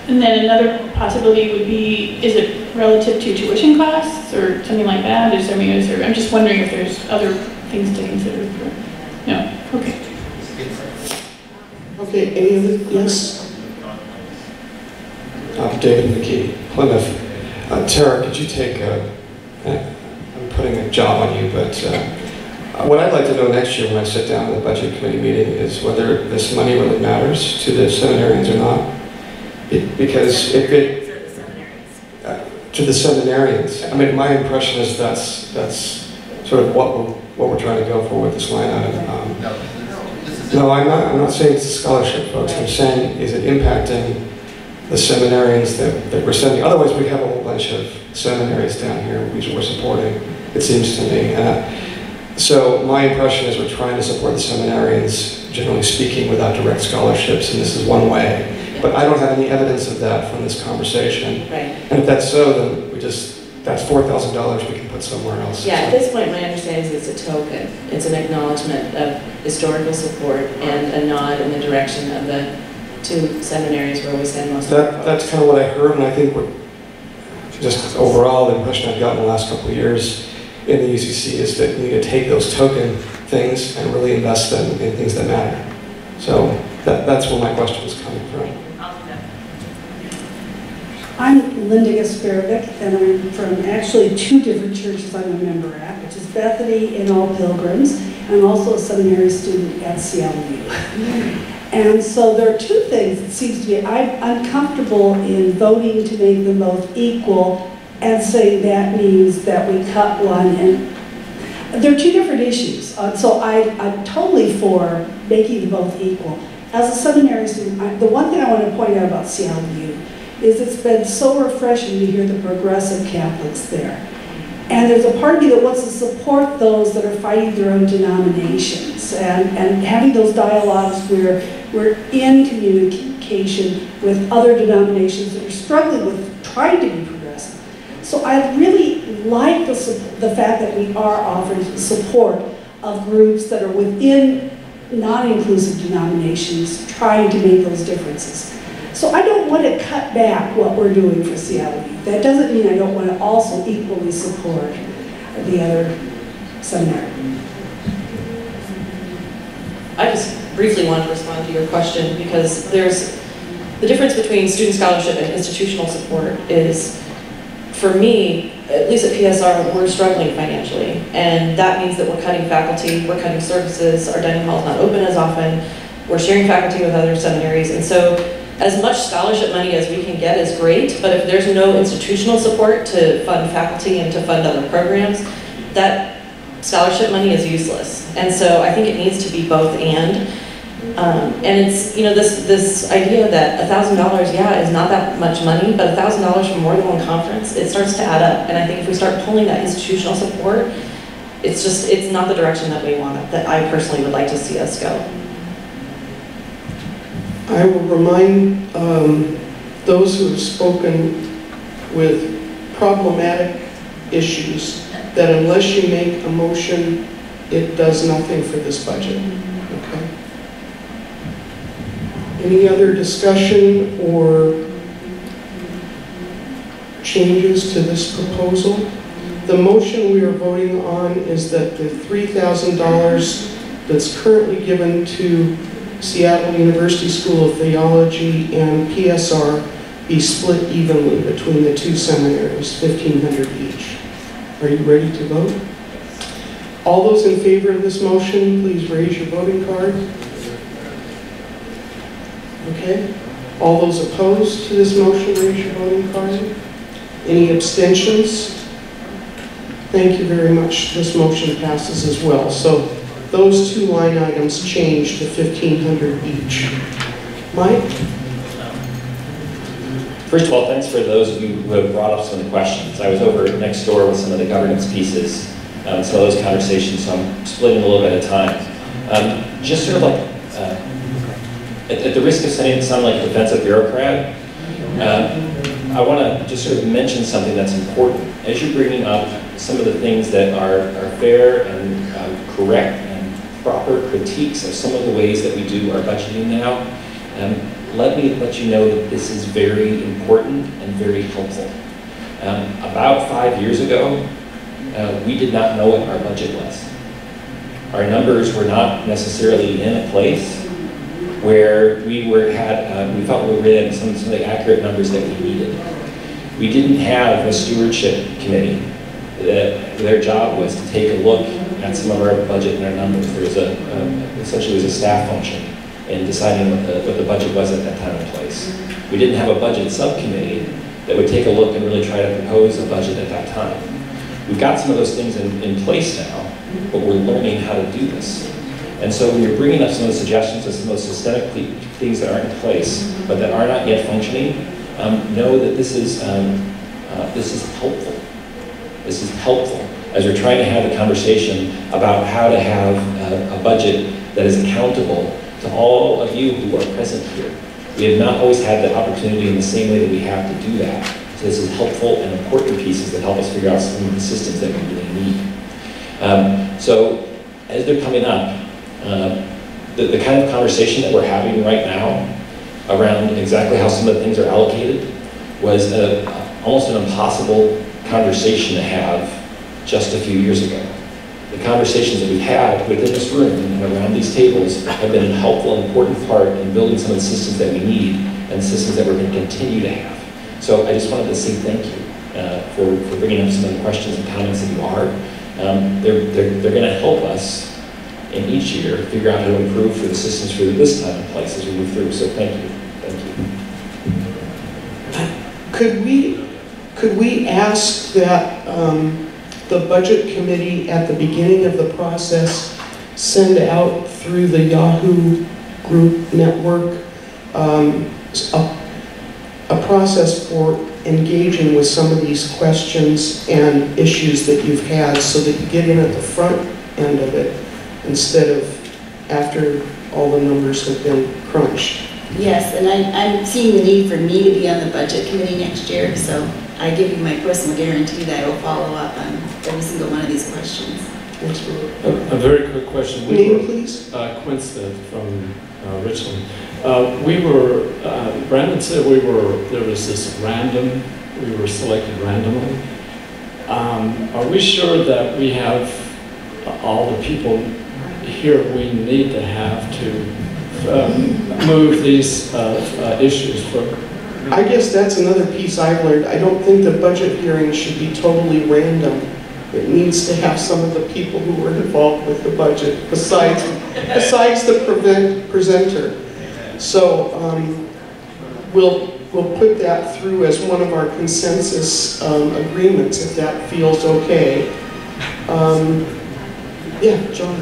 And then another possibility would be, is it relative to tuition costs or something like that? I'm just wondering if there's other things to consider. No, okay. Okay, any other, yes? David McKee, Plymouth. Tara, could you take I'm putting a job on you, but what I'd like to know next year when I sit down in the budget committee meeting is whether this money really matters to the seminarians or not. Because if it, to the seminarians, I mean, my impression is that's sort of what we're trying to go for with this line item. No, I'm not saying it's a scholarship, folks. I'm saying, is it impacting the seminarians that we're sending? Otherwise, we have a whole bunch of seminaries down here which we're supporting, it seems to me. So my impression is we're trying to support the seminarians, generally speaking, without direct scholarships, and this is one way. But I don't have any evidence of that from this conversation. Right. And if that's so, then that's $4,000 we can put somewhere else. Yeah, at this point, my understanding is it's a token. It's an acknowledgement of historical support and a nod in the direction of the 2 seminaries where we send most of our folks. That's kind of what I heard, and I think just overall, the impression I've gotten in the last couple of years in the UCC is that we need to take those token things and really invest them in things that matter. So that's where my question is coming from. I'm Linda Gasparovic, and I'm from actually 2 different churches I'm a member at, which is Bethany and All Pilgrims. I'm also a seminary student at CLU. And so there are 2 things, it seems to me. I'm comfortable in voting to make them both equal and saying that means that we cut one. And there are 2 different issues. So I'm totally for making them both equal. As a seminary student, the one thing I want to point out about CLU is it's been so refreshing to hear the progressive Catholics there. And there's a part of me that wants to support those that are fighting their own denominations and having those dialogues where we're in communication with other denominations that are struggling with trying to be progressive. So I really like the fact that we are offering support of groups that are within non-inclusive denominations trying to make those differences. So I don't want to cut back what we're doing for CLU. That doesn't mean I don't want to also equally support the other seminary. I just briefly want to respond to your question, because there's the difference between student scholarship and institutional support is for me, at least at PSR, we're struggling financially. And that means that we're cutting faculty, we're cutting services, our dining hall is not open as often, we're sharing faculty with other seminaries. And so as much scholarship money as we can get is great, but if there's no institutional support to fund faculty and to fund other programs, that scholarship money is useless. And so I think it needs to be both and. And it's, you know, this idea that $1,000, yeah, is not that much money, but $1,000 for more than one conference, it starts to add up. And I think if we start pulling that institutional support, it's not the direction that we want, that I personally would like to see us go. I will remind those who have spoken with problematic issues that unless you make a motion, it does nothing for this budget. Okay? Any other discussion or changes to this proposal? The motion we are voting on is that the $3,000 that's currently given to Seattle University School of Theology and PSR be split evenly between the two seminaries, $1,500 each. Are you ready to vote? All those in favor of this motion, please raise your voting card. Okay. All those opposed to this motion, raise your voting card. Any abstentions? Thank you very much. This motion passes as well. So those two line items change to $1,500 each. Mike? First of all, thanks for those of you who have brought up some of the questions. I was over next door with some of the governance pieces, some of those conversations, so I'm splitting a little bit of time. Just sort of like, at the risk of sounding like a defensive bureaucrat, I want to just sort of mention something that's important. As you're bringing up some of the things that are fair and correct and proper critiques of some of the ways that we do our budgeting now, let me let you know that this is very important and very helpful. About 5 years ago, we did not know what our budget was. Our numbers were not necessarily in a place where we felt we were in some of the accurate numbers that we needed. We didn't have a stewardship committee. Their job was to take a look at some of our budget and our numbers. There was essentially was a staff function in deciding what the budget was at that time and place. We didn't have a budget subcommittee that would take a look and really try to propose a budget at that time. We've got some of those things in place now, but we're learning how to do this. And so when you're bringing up some of the suggestions of some of those systemic things that aren't in place, but that are not yet functioning, know that this is helpful. This is helpful as we're trying to have a conversation about how to have a budget that is accountable to all of you who are present here. We have not always had the opportunity in the same way that we have to do that. So this is helpful and important pieces that help us figure out some of the systems that we really need. So as they're coming up, the kind of conversation that we're having right now around exactly how some of the things are allocated was almost an impossible conversation to have just a few years ago. The conversations that we've had within this room and around these tables have been a helpful and important part in building some of the systems that we need and systems that we're going to continue to have. So I just wanted to say thank you for bringing up some of the questions and comments that you are. They're going to help us in each year figure out how to improve for the systems for this time and place as we move through. So thank you. Thank you. Could we ask that the budget committee at the beginning of the process send out through the Yahoo group network a process for engaging with some of these questions and issues that you've had so that you get in at the front end of it instead of after all the numbers have been crunched? Yes, and I'm seeing the need for me to be on the budget committee next year, so I give you my personal guarantee that I will follow up on every single one of these questions. A very quick question. Name, please. Quinn Smith from Richland. Brandon said there was this we were selected randomly. Are we sure that we have all the people here we need to have to move these issues I guess that's another piece I've learned. I don't think the budget hearing should be totally random. It needs to have some of the people who were involved with the budget, besides the presenter. So we'll put that through as one of our consensus agreements, if that feels okay. Yeah, John.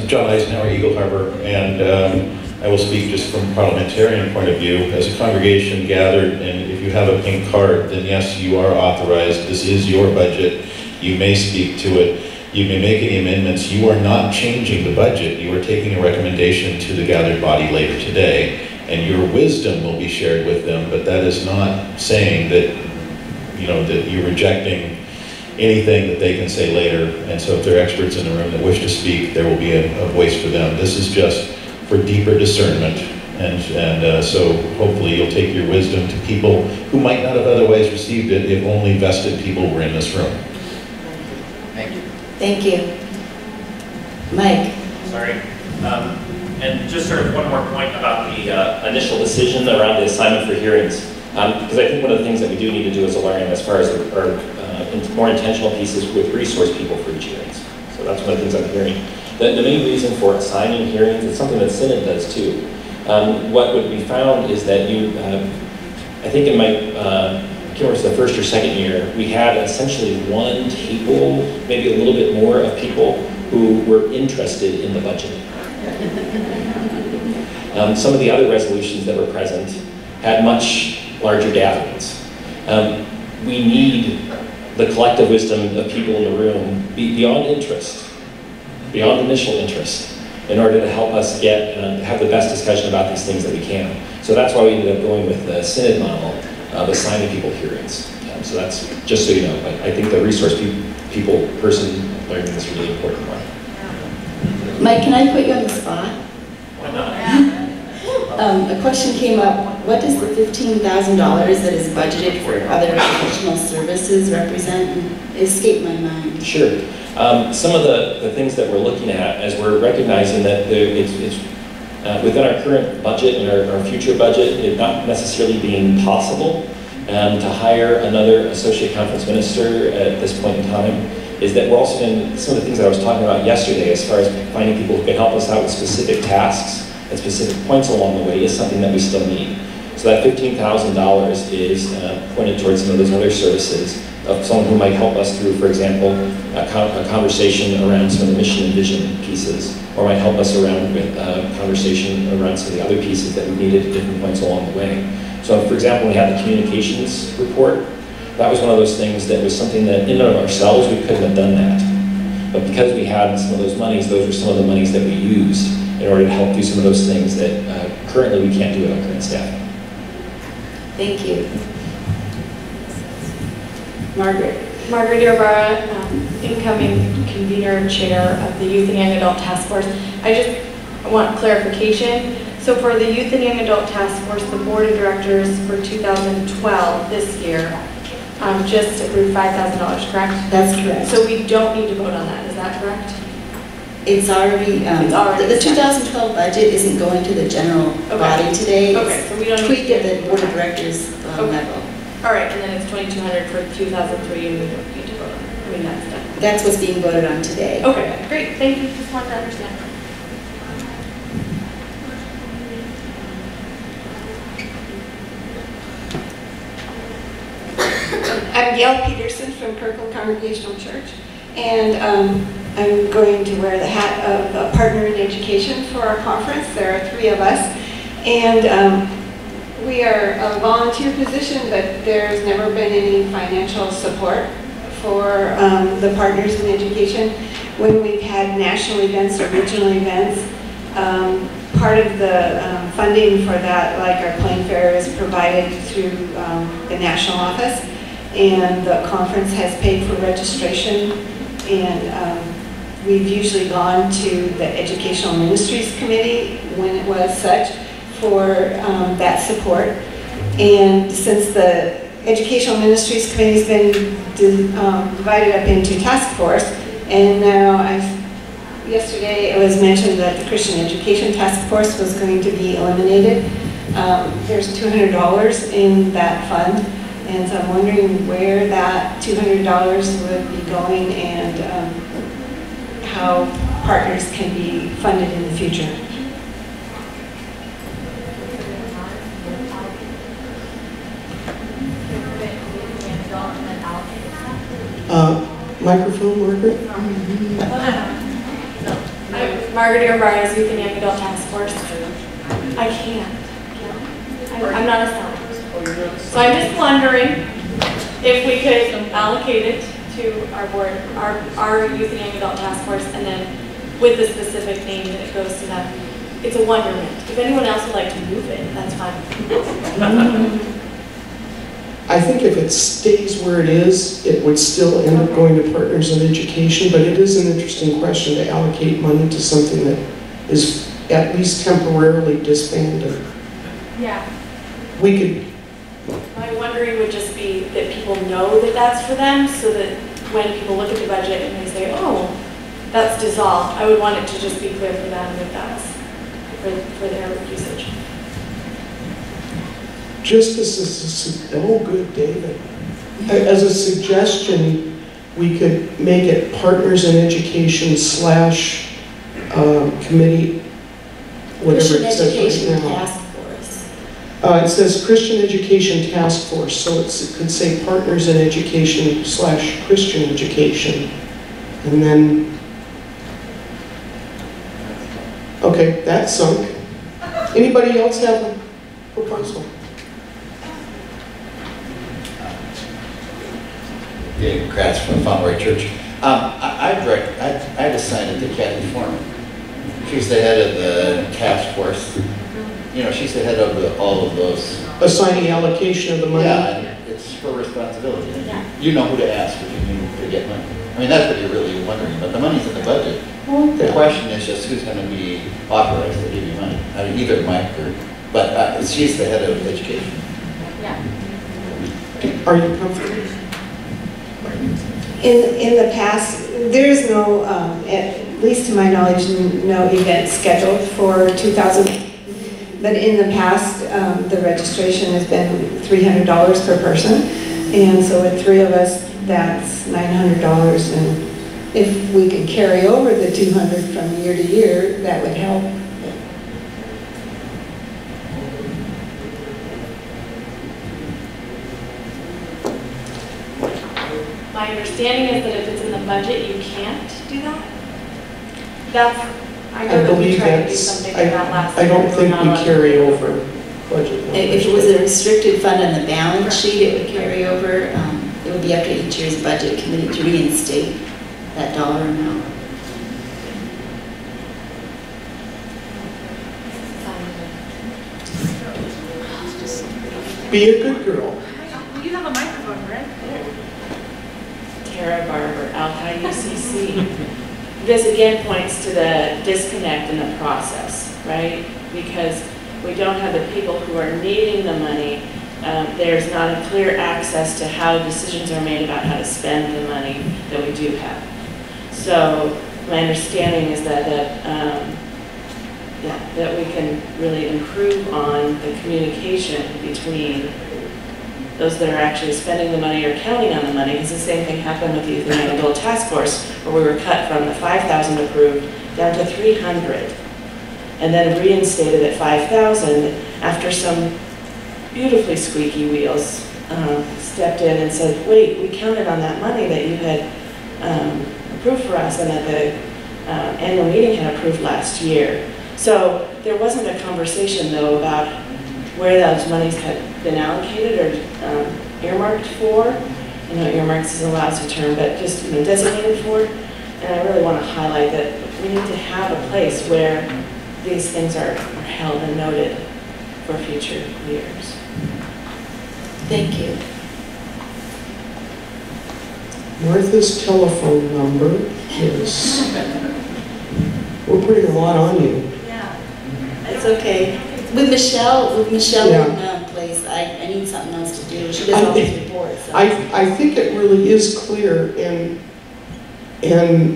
John Eisenhower, Eagle Harbor, and I will speak just from a parliamentarian point of view. As a congregation gathered, and if you have a pink card, then yes, you are authorized. This is your budget. You may speak to it. You may make any amendments. You are not changing the budget. You are taking a recommendation to the gathered body later today, and your wisdom will be shared with them, but that is not saying that, you know, that you're rejecting anything that they can say later. And so if there are experts in the room that wish to speak, there will be a voice for them. This is just for deeper discernment. And so hopefully you'll take your wisdom to people who might not have otherwise received it if only vested people were in this room. Thank you. Thank you. Mike. Sorry. And just sort of one more point about the initial decision around the assignment for hearings. Because I think one of the things that we do need to do as a learning as far as our more intentional pieces with resource people for each hearings. So that's one of the things I'm hearing. The main reason for assigning hearings is something that Synod does too. What would be found is that you, I think in my, I can't remember if it's the first or second year, we had essentially one table, maybe a little bit more of people who were interested in the budget. Some of the other resolutions that were present had much larger gatherings. We need the collective wisdom of people in the room beyond interest, beyond initial interest, in order to help us get have the best discussion about these things that we can. So that's why we ended up going with the Synod model of assigning people hearings. So that's just so you know. But I think the resource people person learning is a really important one. Mike, can I put you on the spot? Why not? A question came up. What does the $15,000 that is budgeted for other educational services represent? It escaped my mind. Sure. Some of the things that we're looking at as we're recognizing that it's within our current budget and our future budget, it not necessarily being possible to hire another associate conference minister at this point in time, is that we're also in some of the things that I was talking about yesterday as far as finding people who can help us out with specific tasks at specific points along the way is something that we still need. So that $15,000 is pointed towards some of those other services of someone who might help us through, for example, a conversation around some of the mission and vision pieces, or might help us around with a conversation around some of the other pieces that we needed at different points along the way. So for example, we had the communications report. That was one of those things that was something that in and of ourselves we couldn't have done that. But because we had some of those monies, those were some of the monies that we used in order to help do some of those things that currently we can't do with our current staff. Thank you. Margaret. Margaret Ibarra, incoming convener and chair of the Youth and Young Adult Task Force. I just want clarification. So for the Youth and Young Adult Task Force, the board of directors for 2012, this year, just approved $5,000, correct? That's correct. So we don't need to vote on that, is that correct? It's already, the 2012 budget isn't going to the general body today. Okay, so we don't tweak at the board of directors level. All right, and then it's $2,200 for 2003, and we don't need to vote on it. I mean, that's done. That's what's being voted on today. Okay, great, thank you. Just wanted to understand. I'm Gail Peterson from Kirkland Congregational Church, and I'm going to wear the hat of a partner in education for our conference. There are 3 of us, and we are a volunteer position, but there's never been any financial support for the partners in education. When we've had national events or regional events, part of the funding for that, like our plane fare, is provided through the national office, and the conference has paid for registration, and we've usually gone to the Educational Ministries Committee when it was such for that support. And since the Educational Ministries Committee has been divided up into task force, and now yesterday it was mentioned that the Christian Education Task Force was going to be eliminated. there's $200 in that fund, and so I'm wondering where that $200 would be going and how partners can be funded in the future. Microphone, Margaret? I'm Margaret O'Brien's Youth and Young Adult Task Force. I can't. I'm not a fellow. So I'm just wondering if we could allocate it to our board, our Youth and Young Adult Task Force, and then with the specific name that it goes to them. It's a wonderment. If anyone else would like to move it, that's fine. I think if it stays where it is, it would still end up going to Partners in Education, but it is an interesting question to allocate money to something that is at least temporarily disbanded. Yeah. We could, My wondering would just be that people know that that's for them, so that when people look at the budget and they say, oh, that's dissolved, I would want it to just be clear for them that that's for their usage. just as oh good, David. As a suggestion, we could make it Partners in Education / committee, whatever it says right now. Task Force. It says Christian Education Task Force, so it could say Partners in Education / Christian Education. And then, okay, that sunk. Anybody else have a proposal? Dave Kratz from Fauntleroy Church. I'd assign it to Kathy Foreman. She's the head of the task force. You know, she's the head of all of those. Assigning allocation of the money? Yeah, and it's her responsibility. Yeah. You know who to ask if you need to get money. I mean, that's what you're really wondering, but the money's in the budget. Okay. The question is just who's going to be authorized to give you money. I mean, either Mike or, but she's the head of education. Yeah. Are you comfortable? In the past, there is no, at least to my knowledge, no event scheduled for 2000. But in the past, the registration has been $300 per person. And so with 3 of us, that's $900. And if we could carry over the 200 from year to year, that would help. My understanding is that if it's in the budget, you can't do that. That's, I know that we believe tried to do that's, something like that last I year. don't We're think not we allowed to. carry over budget. If it was a restricted fund on the balance sheet, it would carry over. It would be up to each year's budget committee to reinstate that dollar amount. Be a good girl. Well, you have a microphone, right? Tara Barber, Alki UCC. This again points to the disconnect in the process, right? Because we don't have the people who are needing the money. There's not a clear access to how decisions are made about how to spend the money that we do have. So my understanding is that we can really improve on the communication between those that are actually spending the money or counting on the money, because the same thing happened with the Youth and Young Adult Task Force, where we were cut from the 5,000 approved down to 300, and then reinstated at 5,000 after some beautifully squeaky wheels stepped in and said, wait, we counted on that money that you had approved for us and that the annual meeting had approved last year. So there wasn't a conversation, though, about where those monies had been allocated or earmarked for. I know earmarks is a lousy term, but just designated for. And I really want to highlight that we need to have a place where these things are held and noted for future years. Thank you. Martha's telephone number is, we're putting a lot on you. That's okay. With Michelle Yeah. in place, I need something else to do. She does all these reports. So. I think it really is clear, and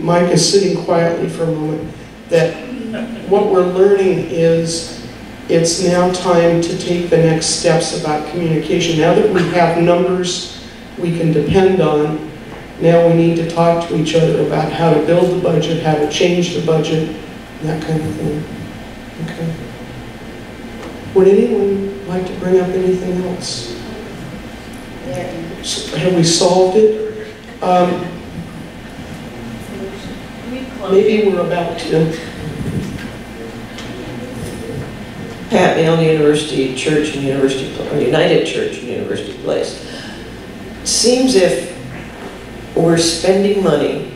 Mike is sitting quietly for a moment, that what we're learning is it's now time to take the next steps about communication. Now that we have numbers we can depend on, now we need to talk to each other about how to build the budget, how to change the budget, that kind of thing. Okay. Would anyone like to bring up anything else? Have we solved it? Maybe we're about to. Pat Milne University Church and University, or United Church and University Place. Seems if we're spending money,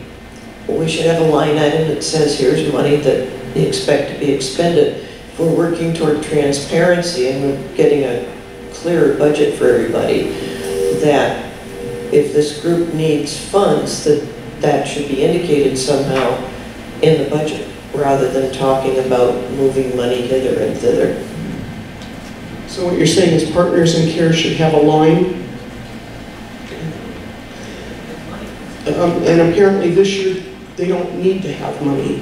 we should have a line item that says here's money that we expect to be expended. If we're working toward transparency and we're getting a clearer budget for everybody, that if this group needs funds, that should be indicated somehow in the budget, rather than talking about moving money hither and thither. So what you're saying is Partners in Care should have a line? And apparently this year they don't need to have money.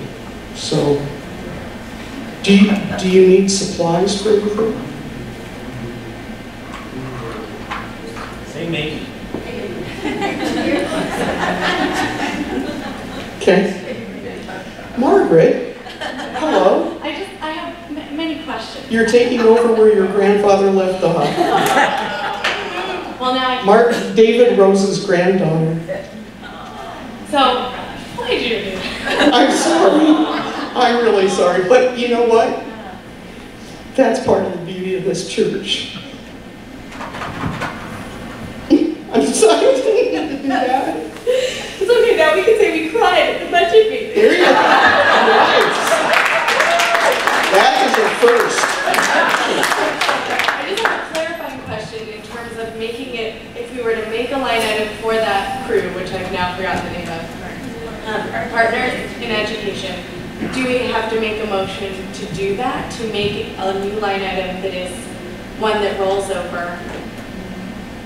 So do you need supplies for everything? Say maybe. Okay. Margaret, hello. I have many questions. You're taking over where your grandfather left off. Well, now David Rose's granddaughter. So, why did you do that? I'm sorry. I'm really sorry. But you know what? That's part of the beauty of this church. I'm sorry I didn't do that. It's okay, now we can say we cried at the budget meeting. There you go. Nice. That is a first. I just have a clarifying question in terms of making it, if we were to make a line item for that crew, which I've now forgotten the name of, our Partners in Education, do we have to make a motion to do that, to make a new line item that is one that rolls over?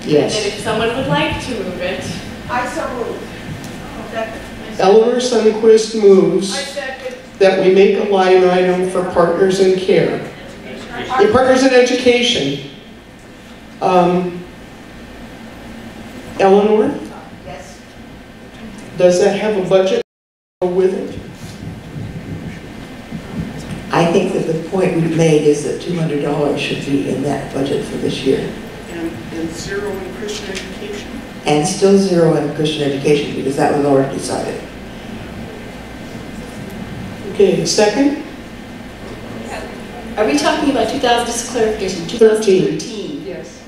Yes. And then if someone would like to move it. I so move. Eleanor Sundquist moves that we make a line item for Partners in Care. Partners in Education. Eleanor? Yes. Does that have a budget with it? I think that the point we've made is that $200 should be in that budget for this year. And zero in Christian education? And still zero in Christian education, because that was already decided. Okay, second? Are we talking about 2000, just clarification, 2013? Yes.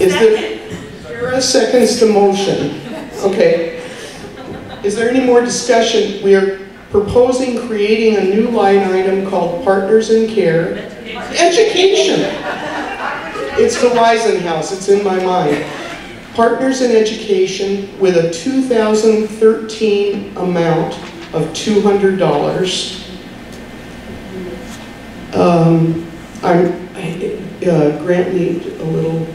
Is there a seconds to motion? Okay. Is there any more discussion? We are proposing creating a new line item called Partners in Care. Education. It's Horizon House, it's in my mind. Partners in Education with a 2013 amount of $200. Grant me a little,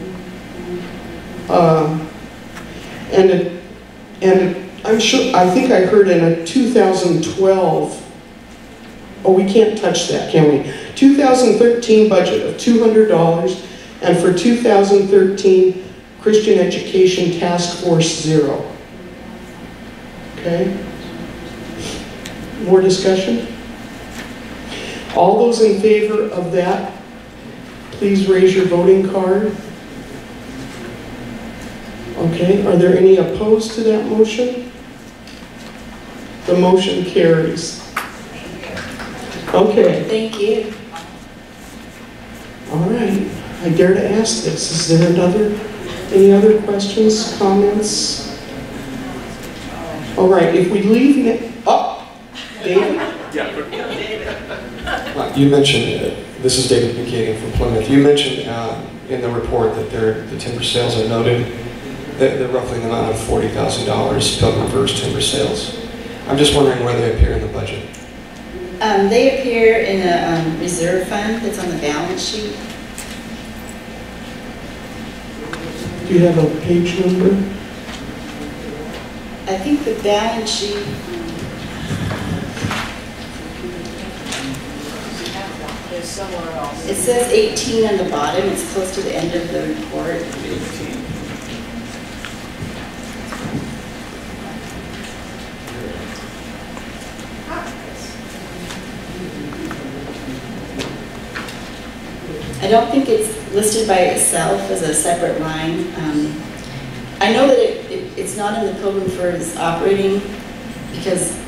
I'm sure, I think I heard in a 2012, oh, we can't touch that, can we? 2013 budget of $200, and for 2013, Christian Education Task Force 0. Okay? More discussion? All those in favor of that, please raise your voting card. Okay, are there any opposed to that motion? The motion carries. Okay. Thank you. All right, I dare to ask this. Is there any other questions, comments? All right, if we leave, David? You mentioned, this is David Buchanan from Plymouth. You mentioned in the report that the timber sales are noted. They're roughly in the amount of $40,000, Pilgrim First timber sales. I'm just wondering where they appear in the budget. They appear in a reserve fund that's on the balance sheet. Do you have a page number? I think the balance sheet, is somewhere else. It says 18 on the bottom, it's close to the end of the report. 18. I don't think it's listed by itself as a separate line. I know that it's not in the Pilgrim First operating because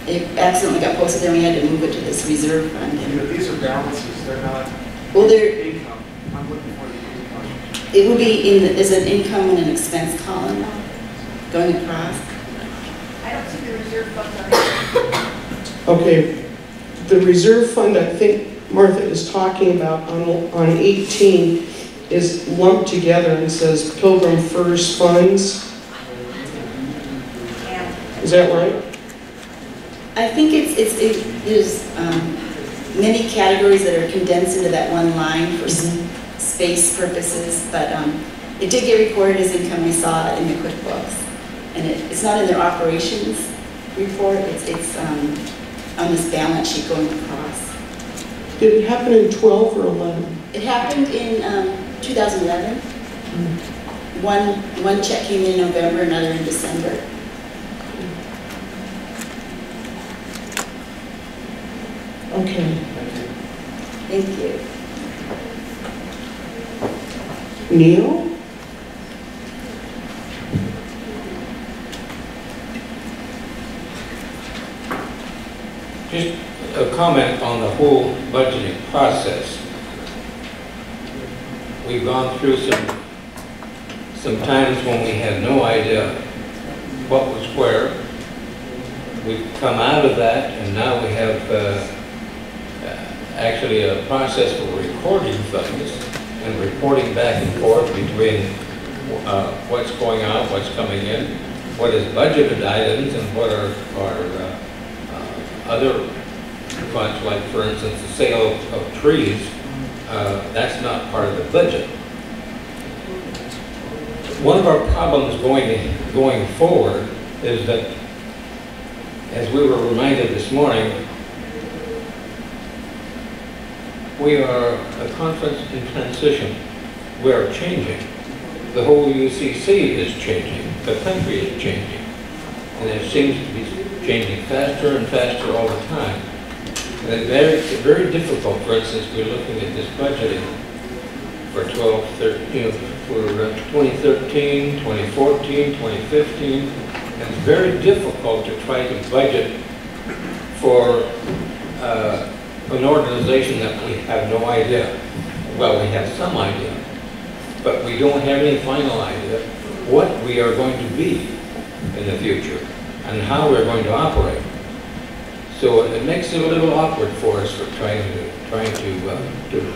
it accidentally got posted there and we had to move it to this reserve fund. But these are balances, they're not Well, they're, income. I'm looking for the income. it would be in, as an income and an expense column going across. I don't see the reserve fund on Okay, the reserve fund, I think Martha is talking about on 18 is lumped together and says Pilgrim First funds. Is that right? I think there's many categories that are condensed into that one line for space purposes, but it did get recorded as income. We saw it in the QuickBooks, and it's not in their operations report. It's on this balance sheet going across. Did it happen in 12 or 11? It happened in 2011. One check came in November, another in December. Okay. Thank you. Neil? Just a comment on the whole budgeting process. We've gone through some times when we had no idea what was where. We've come out of that, and now we have actually a process for recording things and reporting back and forth between what's going out, what's coming in, what is budgeted items, and what are other funds, like for instance the sale of trees. That's not part of the budget. One of our problems going forward is that, as we were reminded this morning, we are a conference in transition. We are changing. The whole UCC is changing. The country is changing. And it seems to be changing faster and faster all the time. And it's very difficult. For instance, we're looking at this budgeting for 2013, 2014, 2015. And it's very difficult to try to budget for an organization that we have no idea. Well, we have some idea, but we don't have any final idea what we are going to be in the future and how we're going to operate. So it makes it a little awkward for us for trying to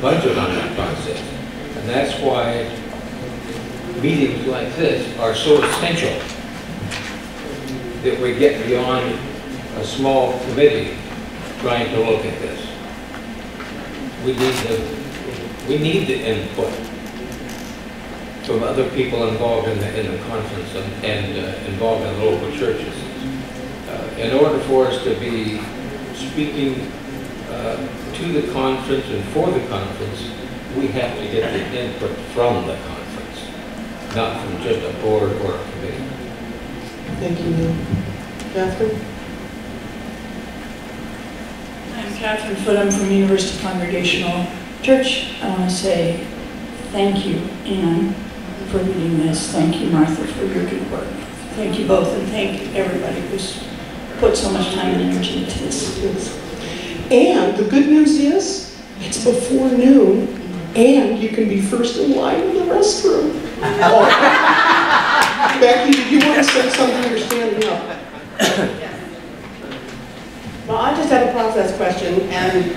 budget on that process. And that's why meetings like this are so essential, that we get beyond a small committee trying to look at this. We need the input from other people involved in the conference and involved in local churches. In order for us to be speaking to the conference and for the conference, we have to get the input from the conference, not from just a board or a committee. Thank you, Neil. Catherine? I'm Catherine Foote. I'm from University Congregational Church. I want to say thank you, Ann, for leading this. Thank you, Martha, for your good work. Thank you both, and thank everybody who's put so much time and energy into this. And the good news is, it's before noon, and you can be first in line in the restroom. Becky, did you want to say something? You're standing up. Well, I just have a process question, and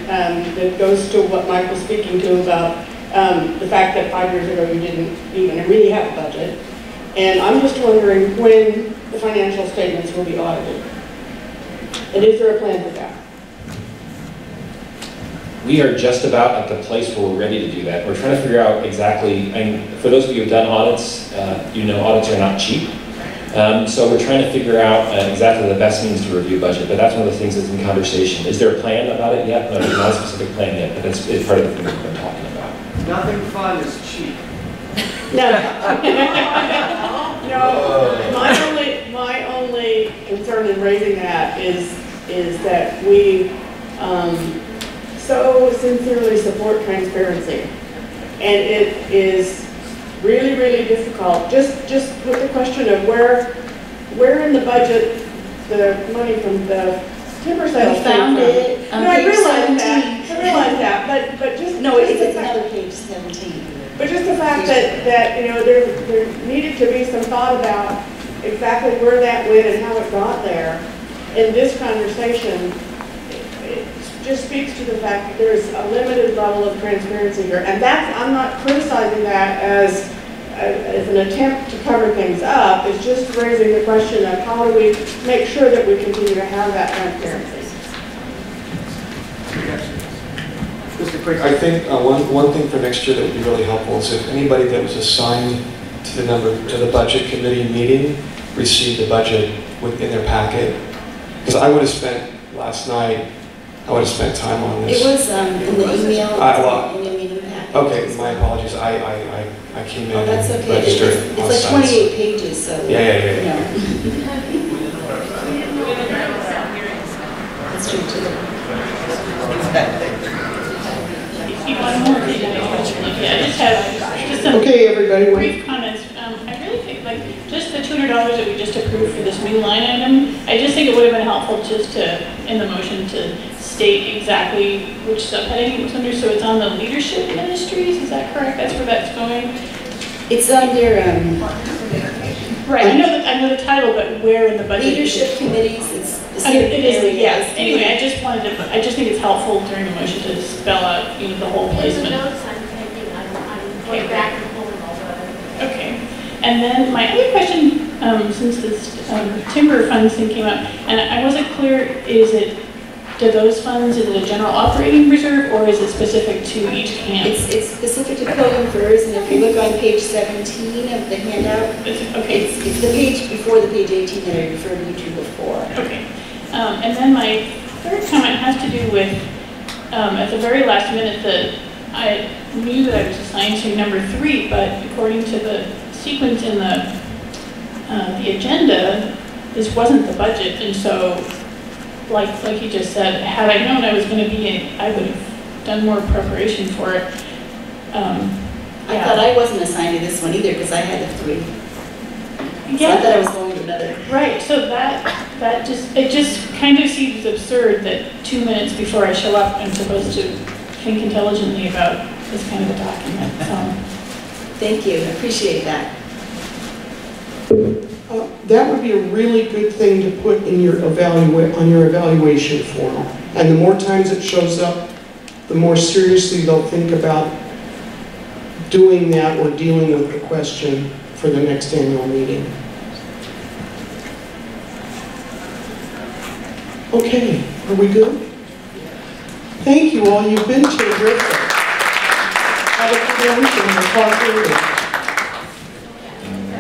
it goes to what Mike was speaking to about the fact that 5 years ago you didn't even really have a budget. And I'm just wondering when the financial statements will be audited. And is there a plan for that? We are just about at the place where we're ready to do that. We're trying to figure out exactly, and for those of you who've done audits, you know audits are not cheap. So we're trying to figure out exactly the best means to review budget, but that's one of the things that's in conversation. Is there a plan about it yet? No, there's not a specific plan yet, but that's it's part of the thing we've been talking about. Nothing fun is cheap. No. No, my only concern in raising that is that we so sincerely support transparency. And it is really, really difficult, just with the question of where in the budget the money from the timber sales We found came from. it on No, I page realize 17. that, but just. No, just the it's fact- another page 17. But just the fact that you know, there needed to be some thought about exactly where that went and how it got there. In this conversation, it just speaks to the fact that there's a limited level of transparency here. And I'm not criticizing that as an attempt to cover things up. It's just raising the question of how do we make sure that we continue to have that transparency. I think one thing for next year that would be really helpful is if anybody that was assigned to the budget committee meeting received the budget within their packet. Because I would have spent last night, I would have spent time on this. It was in the email, in the meeting packet. Okay, my apologies. I came in That's and okay. registered It's on like sites. 28 pages, so. Yeah. You know. That's true too. One more thing I want to look at. I just have some Okay, everybody, brief comments. I really think like just the $200 that we just approved for this new line item, I just think it would have been helpful just to, in the motion, to state exactly which subheading it was under. So it's on the leadership ministries, is that correct? That's where that's going? It's under, right, I know the title, but where in the budget? leadership committees, it's the It is, area. yes. Anyway, I just think it's helpful during the motion to spell out, you know, the whole placement. I'm going back and pulling all the. Okay. And then my other question, since this timber funds thing came up, and I wasn't clear, do those funds, is it a general operating reserve or is it specific to each camp? It's specific to Pilgrim Firs, and if you look on page 17 of the handout, it's the page before the page 18 that I referred you to before. Okay. And then my third comment has to do with, at the very last minute, that I knew that I was assigned to number 3, but according to the sequence in the agenda, this wasn't the budget, and so, like you just said, had I known I was going to be in, I would have done more preparation for it. I thought I wasn't assigned to this one either because I had the 3. So I thought I was going to another. Right, so that just kind of seems absurd that 2 minutes before I show up, I'm supposed to think intelligently about this kind of a document. Thank you, I appreciate that. That would be a really good thing to put in your on your evaluation form. And the more times it shows up, the more seriously they'll think about doing that or dealing with the question for the next annual meeting. Okay, are we good? Thank you all, you've been terrific. Have a good lunch and we'll talk later.